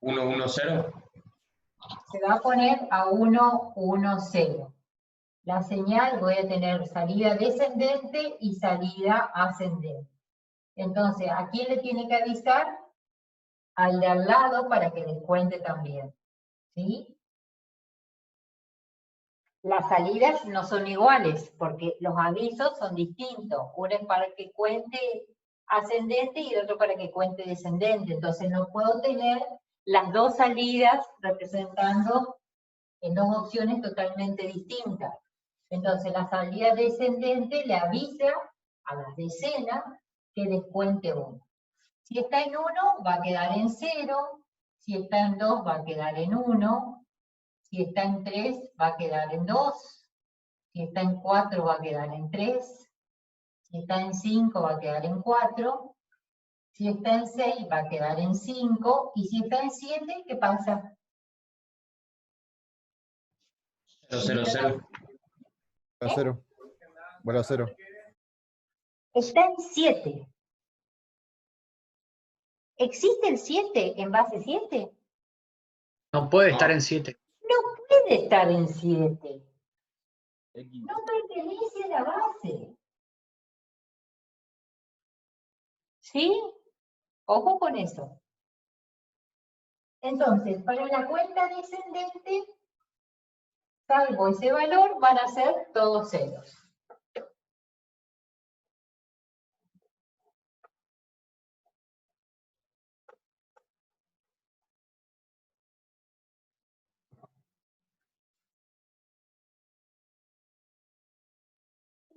¿1, 1, 0? Se va a poner a 1, 1, 0. La señal voy a tener salida descendente y salida ascendente. Entonces, ¿a quién le tiene que avisar? Al de al lado para que descuente también. ¿Sí? Las salidas no son iguales, porque los avisos son distintos. Uno es para que cuente ascendente y el otro para que cuente descendente. Entonces no puedo tener las dos salidas representando en dos opciones totalmente distintas. Entonces la salida descendente le avisa a las decenas que descuente 1. Si está en 1, va a quedar en 0. Si está en 2, va a quedar en 1. Si está en 3, va a quedar en 2. Si está en 4, va a quedar en 3. Si está en 5, va a quedar en 4. Si está en 6, va a quedar en 5. Y si está en 7, ¿qué pasa? 0, 0, 0. A 0. Vuelve a 0. Está en 7. ¿Existe el 7 en base 7? No puede estar en 7. No puede estar en 7. No pertenece a la base. ¿Sí? Ojo con eso. Entonces, para la cuenta descendente, salvo ese valor, van a ser todos ceros.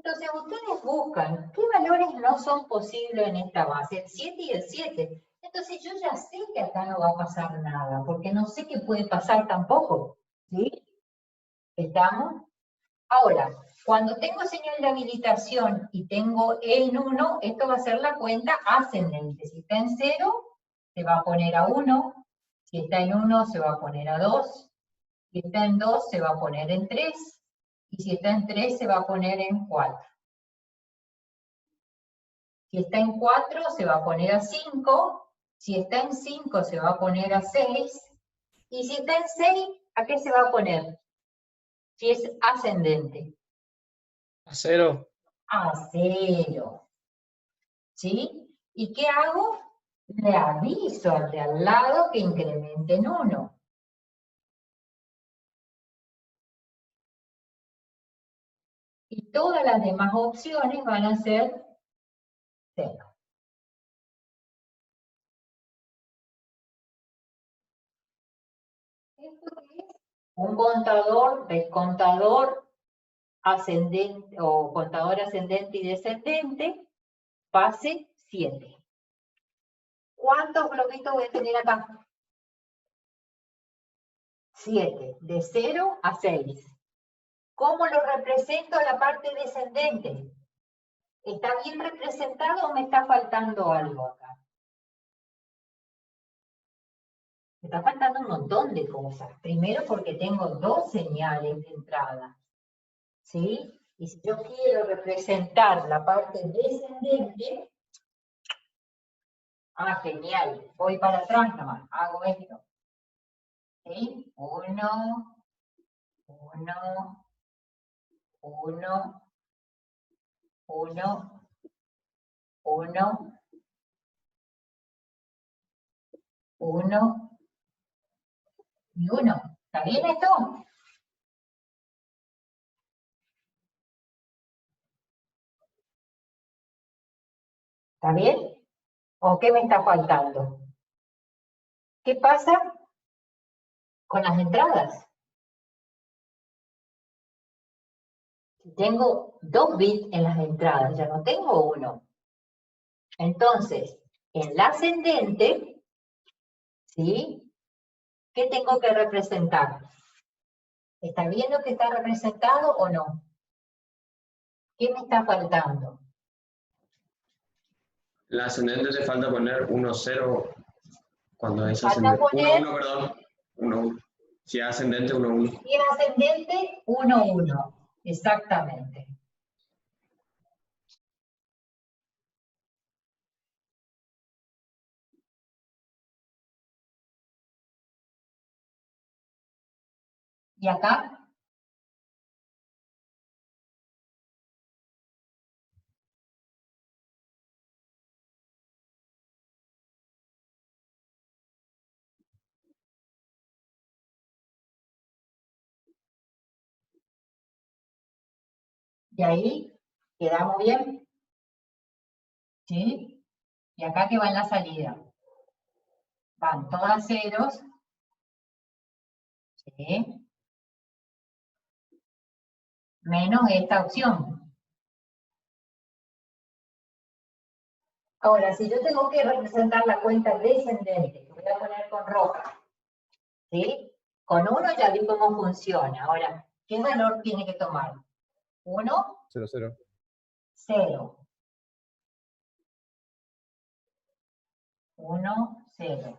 Entonces, ustedes buscan qué valores no son posibles en esta base, el 7 y el 7. Entonces, yo ya sé que acá no va a pasar nada, porque no sé qué puede pasar tampoco. ¿Sí? ¿Estamos? Ahora, cuando tengo señal de habilitación y tengo en 1, esto va a ser la cuenta ascendente. Si está en 0, se va a poner a 1. Si está en 1, se va a poner a 2. Si está en 2, se va a poner en 3. Y si está en 3, se va a poner en 4. Si está en 4, se va a poner a 5. Si está en 5, se va a poner a 6. Y si está en 6, ¿a qué se va a poner? Si es ascendente. A 0. A 0. ¿Sí? ¿Y qué hago? Le aviso al de al lado que incremente en 1. Y todas las demás opciones van a ser 0. Esto es un contador, descontador, ascendente o contador ascendente y descendente, base 7. ¿Cuántos bloquitos voy a tener acá? 7, de 0 a 6. ¿Cómo lo represento la parte descendente? ¿Está bien representado o me está faltando algo acá? Me está faltando un montón de cosas. Primero porque tengo dos señales de entrada. ¿Sí? Y si yo quiero representar la parte descendente, genial, voy para atrás nomás, hago esto. ¿Sí? 1, 1, 1, 1, 1, 1 y 1. ¿Está bien esto? ¿Está bien? ¿O qué me está faltando? ¿Qué pasa con las entradas. Tengo 2 bits en las entradas, ya no tengo 1. Entonces, en la ascendente, ¿sí? ¿Qué tengo que representar? ¿Está viendo que está representado o no? ¿Qué me está faltando? La ascendente te falta poner 1, 0 cuando es Falta ascendente. 1, poner, 1, perdón. 1, 1. Si es ascendente, 1, 1. si es ascendente, 1, 1. Exactamente. ¿Y acá? ¿Y ahí? ¿Quedamos bien? ¿Sí? ¿Y acá qué va en la salida? Van todas ceros. ¿Sí? Menos esta opción. Ahora, si yo tengo que representar la cuenta descendente, que voy a poner con roja, ¿sí? Con 1 ya vi cómo funciona. Ahora, ¿qué valor tiene que tomar? 1, 0, 0. 0. 1, 0.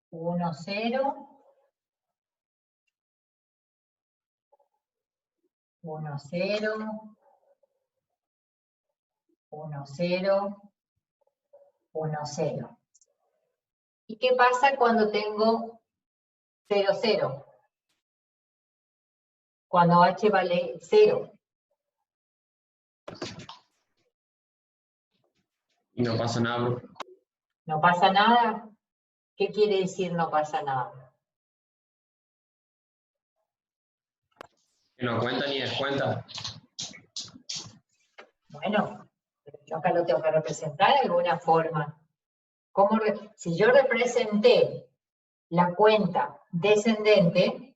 1, 0. 1, 0. 1, 0. 1, 0. ¿Y qué pasa cuando tengo 0, 0? Cuando h vale 0. Y no pasa nada, bro. ¿No pasa nada? ¿Qué quiere decir no pasa nada? Que no cuenta ni descuenta. Bueno, pero yo acá lo tengo que representar de alguna forma. Si yo representé la cuenta descendente,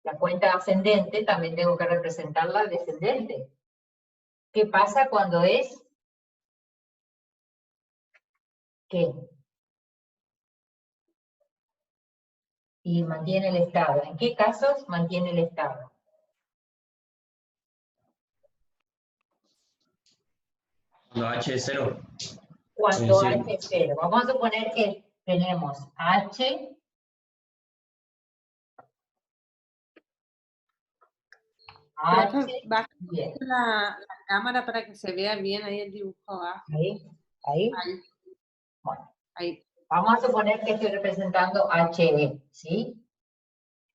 la cuenta ascendente, también tengo que representar la descendente. ¿Qué pasa cuando es? ¿Qué? Y mantiene el estado. ¿En qué casos mantiene el estado? Cuando h es 0. Cuando Es decir, h es 0. Vamos a suponer que tenemos h Profe, H, baja bien. la cámara para que se vea bien ahí el dibujo abajo. Ahí, ahí. Ahí. Bueno, Ahí. vamos a suponer que estoy representando HE, ¿sí?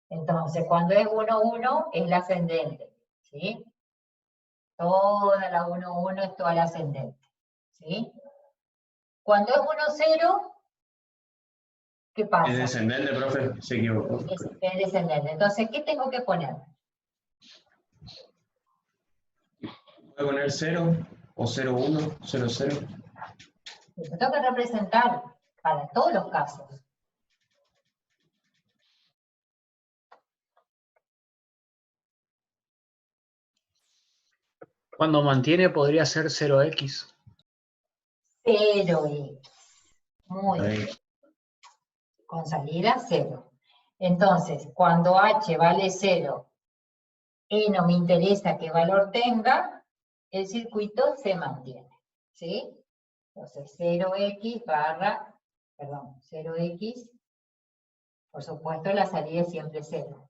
Entonces, cuando es 1, 1, es la ascendente, ¿sí? Toda la 1, 1 es toda la ascendente, ¿sí? Cuando es 1, 0, ¿qué es pasa? descendente, profe. Se equivocó. Es descendente. Entonces, ¿qué tengo que poner? Voy a poner 0 o 0, 1, 0, 0. Lo tengo que representar para todos los casos. Cuando mantiene podría ser 0x. 0x. Muy bien. Con salida 0. Entonces, cuando h vale 0, y no me interesa qué valor tenga, el circuito se mantiene, ¿sí? Entonces, 0x barra, perdón, 0x, por supuesto la salida es siempre 0.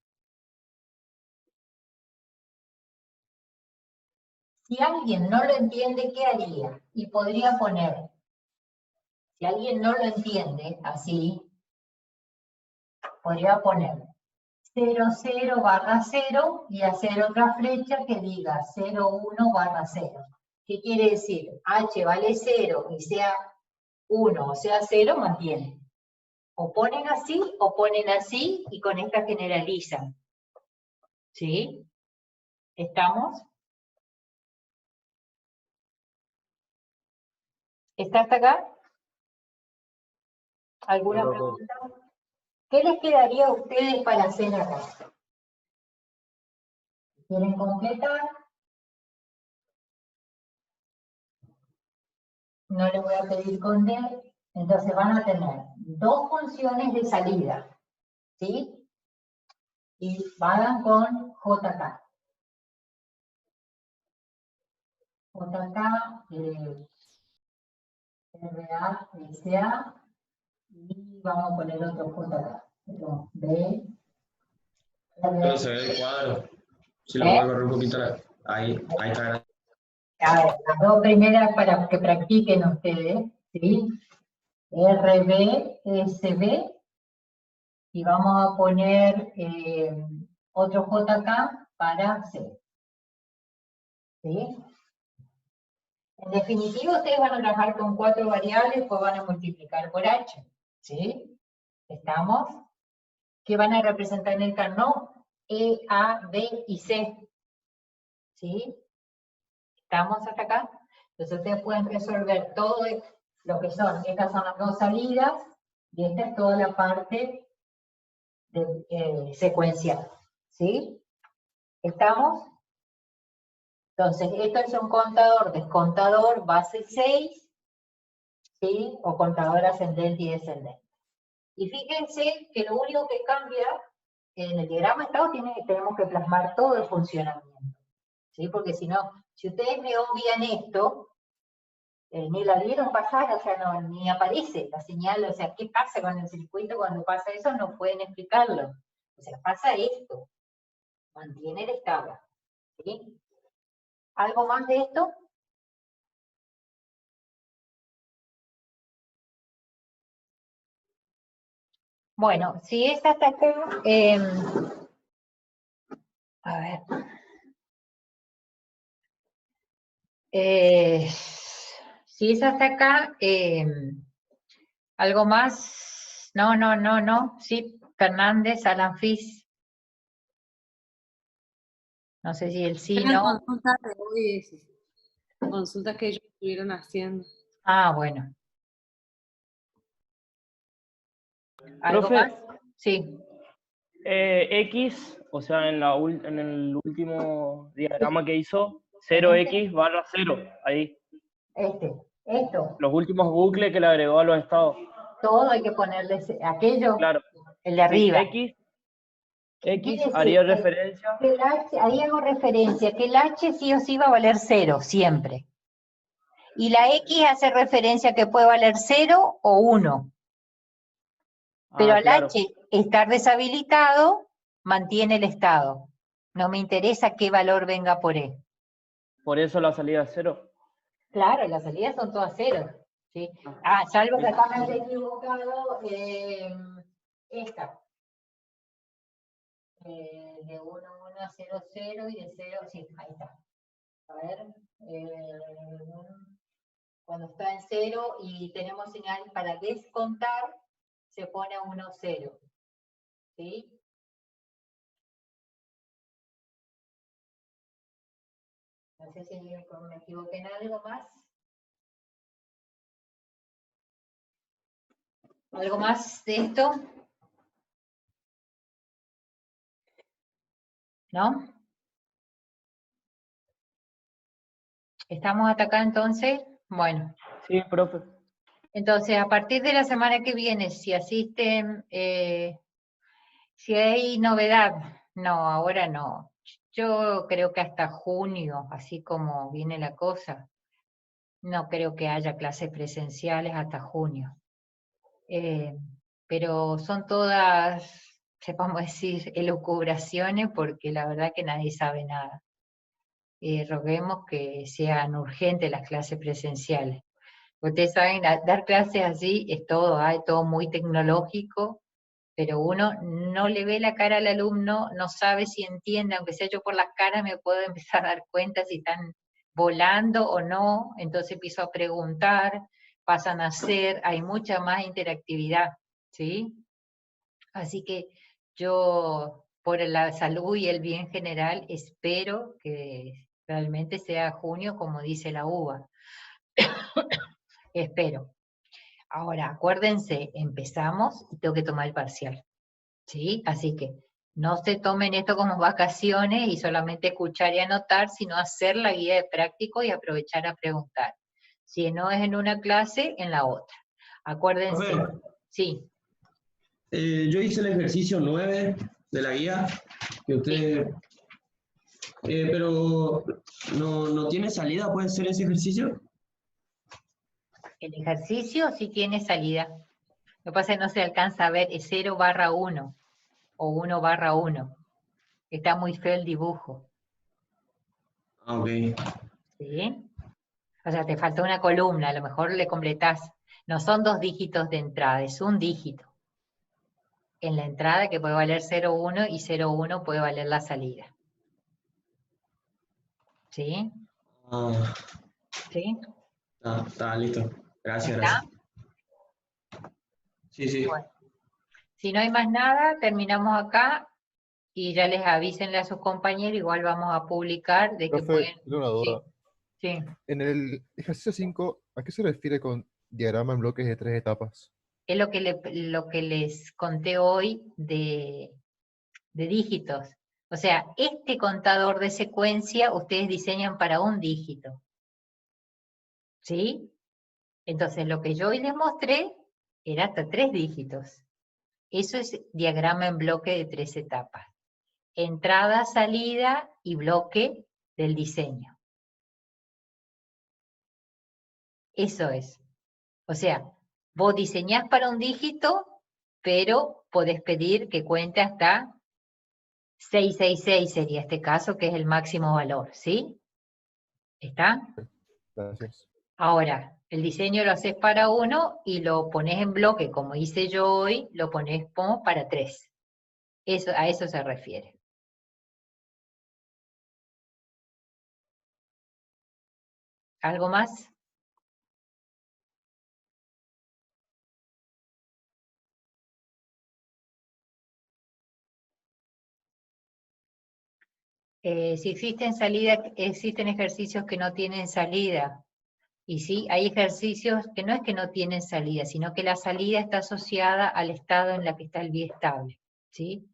Si alguien no lo entiende, ¿qué haría? Y podría poner, si alguien no lo entiende así, podría poner 0, 0 barra 0 y hacer otra flecha que diga 0, 1 barra 0. ¿Qué quiere decir? H vale 0 y sea 1 o sea 0, mantiene. O ponen así y con esta generalizan. ¿Sí? ¿Estamos? ¿Está hasta acá? ¿Alguna Pero, pregunta? ¿Qué les quedaría a ustedes para hacer acá? ¿Quieren completar? No les voy a pedir con D. Entonces van a tener dos funciones de salida, ¿sí? Y van con JK. JK, RA, SA, y vamos a poner otro JK. Perdón, B. Pero se ve el cuadro. Si lo ¿Eh? voy a correr un poquito, ahí está. A ver, las dos primeras para que practiquen ustedes, ¿sí? RB, SB, y vamos a poner otro JK para C. ¿Sí? En definitiva, ustedes van a trabajar con 4 variables, pues van a multiplicar por H. ¿Sí? ¿Estamos? ¿Qué van a representar en el carnot? E, A, B y C. ¿Sí? ¿Estamos hasta acá? Entonces ustedes pueden resolver todo lo que son, estas son las dos salidas, y esta es toda la parte secuencial. ¿Sí? ¿Estamos? Entonces, esto es un contador, descontador, base 6, ¿sí? O contador ascendente y descendente. Y fíjense que lo único que cambia, en el diagrama de estado tenemos que plasmar todo el funcionamiento, ¿sí? Porque si no, si ustedes me obvian esto, ni la vieron pasar, o sea, no, ni aparece la señal, o sea, ¿qué pasa con el circuito cuando pasa eso? No pueden explicarlo. O sea, pasa esto, mantiene el estado, ¿sí? ¿Algo más de esto? Bueno, si es hasta acá, a ver. Si es hasta acá, algo más. No. Sí, Fernández, Alan Fis. No sé si el sí, Eran no. consultas de hoy, consultas que ellos estuvieron haciendo. Ah, bueno. ¿Algo Profe, más? Sí. X, o sea, en el último diagrama que hizo, 0x barra 0, ahí. Esto. Los últimos bucles que le agregó a los estados. Todo hay que ponerle aquello, Claro. el de arriba. X haría referencia. Que el H, ahí hago referencia, que el H sí o sí va a valer 0, siempre. Y la X hace referencia que puede valer 0 o 1. Pero al claro. H estar deshabilitado, mantiene el estado. No me interesa qué valor venga por E. Por eso la salida es 0. Claro, las salidas son todas 0. ¿Sí? Salvo que acá me haya equivocado, esta. De 1, 1 a 0, 0 y de 0, sí, ahí está. A ver, cuando está en 0 y tenemos señal para descontar, se pone 1, 0. ¿Sí? No sé si me equivoqué en algo más. ¿Algo más de esto? ¿No? ¿Estamos hasta acá entonces? Bueno. Sí, profe. Entonces, a partir de la semana que viene, si asisten, si hay novedad, no, ahora no. Yo creo que hasta junio, así como viene la cosa, no creo que haya clases presenciales hasta junio. Pero son todas, sepamos decir, elucubraciones, porque la verdad que nadie sabe nada. Roguemos que sean urgentes las clases presenciales. Ustedes saben, dar clases así es todo, es todo muy tecnológico, pero uno no le ve la cara al alumno, no sabe si entiende, aunque sea yo por las caras me puedo empezar a dar cuenta si están volando o no, entonces empiezo a preguntar, pasan a hacer, hay mucha más interactividad, ¿sí? Así que yo, por la salud y el bien general, espero que realmente sea junio como dice la UBA. Espero. Ahora, acuérdense, empezamos y tengo que tomar el parcial. ¿Sí? Así que no se tomen esto como vacaciones y solamente escuchar y anotar, sino hacer la guía de práctico y aprovechar a preguntar. Si no es en una clase, en la otra. Acuérdense. Profe, Sí. yo hice el ejercicio 9 de la guía, que usted... pero no tiene salida, ¿puede ser ese ejercicio? El ejercicio sí tiene salida. Lo que pasa es que no se alcanza a ver, es 0/1 o 1/1. Está muy feo el dibujo. Ah, ok. ¿Sí? O sea, te falta una columna, a lo mejor le completás. No son 2 dígitos de entrada, es un dígito. En la entrada que puede valer 0,1 y 0,1 puede valer la salida. ¿Sí? Ah, ¿Sí? está listo. Gracias, ¿Está? gracias. Sí, sí. Bueno. Si no hay más nada, terminamos acá y ya les avísenle a sus compañeros, igual vamos a publicar de que Profe, pueden... tengo una duda. Sí. En el ejercicio 5, ¿a qué se refiere con diagrama en bloques de 3 etapas? Es lo que les conté hoy de dígitos. O sea, este contador de secuencia ustedes diseñan para un dígito. ¿Sí? Entonces, lo que yo hoy les mostré era hasta 3 dígitos. Eso es diagrama en bloque de 3 etapas. Entrada, salida y bloque del diseño. Eso es. O sea, vos diseñás para un dígito, pero podés pedir que cuente hasta 666 sería este caso, que es el máximo valor, ¿sí? ¿Está? Gracias. Ahora, el diseño lo haces para uno y lo pones en bloque, como hice yo hoy, lo pones como para 3. Eso, a eso se refiere. ¿Algo más? Si existen salidas, existen ejercicios que no tienen salida. Y sí, hay ejercicios que no es que no tienen salida, sino que la salida está asociada al estado en la que está el biestable, ¿sí?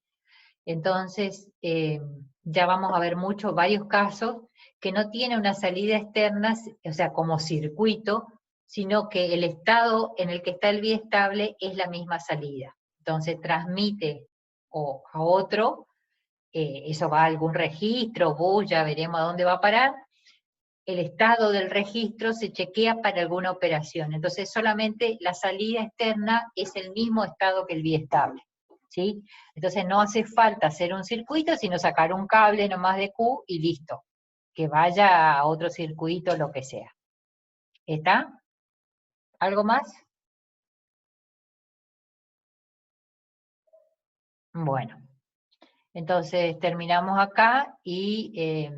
Entonces, ya vamos a ver varios casos que no tienen una salida externa, o sea, como circuito, sino que el estado en el que está el biestable es la misma salida. Entonces, transmite a otro, eso va a algún registro, bus, ya veremos a dónde va a parar. El estado del registro se chequea para alguna operación. Entonces, solamente la salida externa es el mismo estado que el biestable. ¿Sí? Entonces no hace falta hacer un circuito, sino sacar un cable nomás de Q y listo. Que vaya a otro circuito, lo que sea. ¿Está? ¿Algo más? Bueno. Entonces terminamos acá y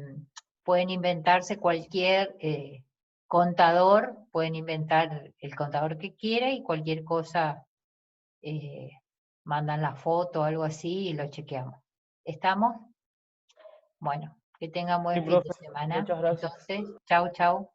pueden inventarse cualquier contador, pueden inventar el contador que quiera y cualquier cosa mandan la foto o algo así y lo chequeamos. ¿Estamos? Bueno, que tengan buen Sí, fin de profe, semana. muchas gracias. Entonces, chau, chau.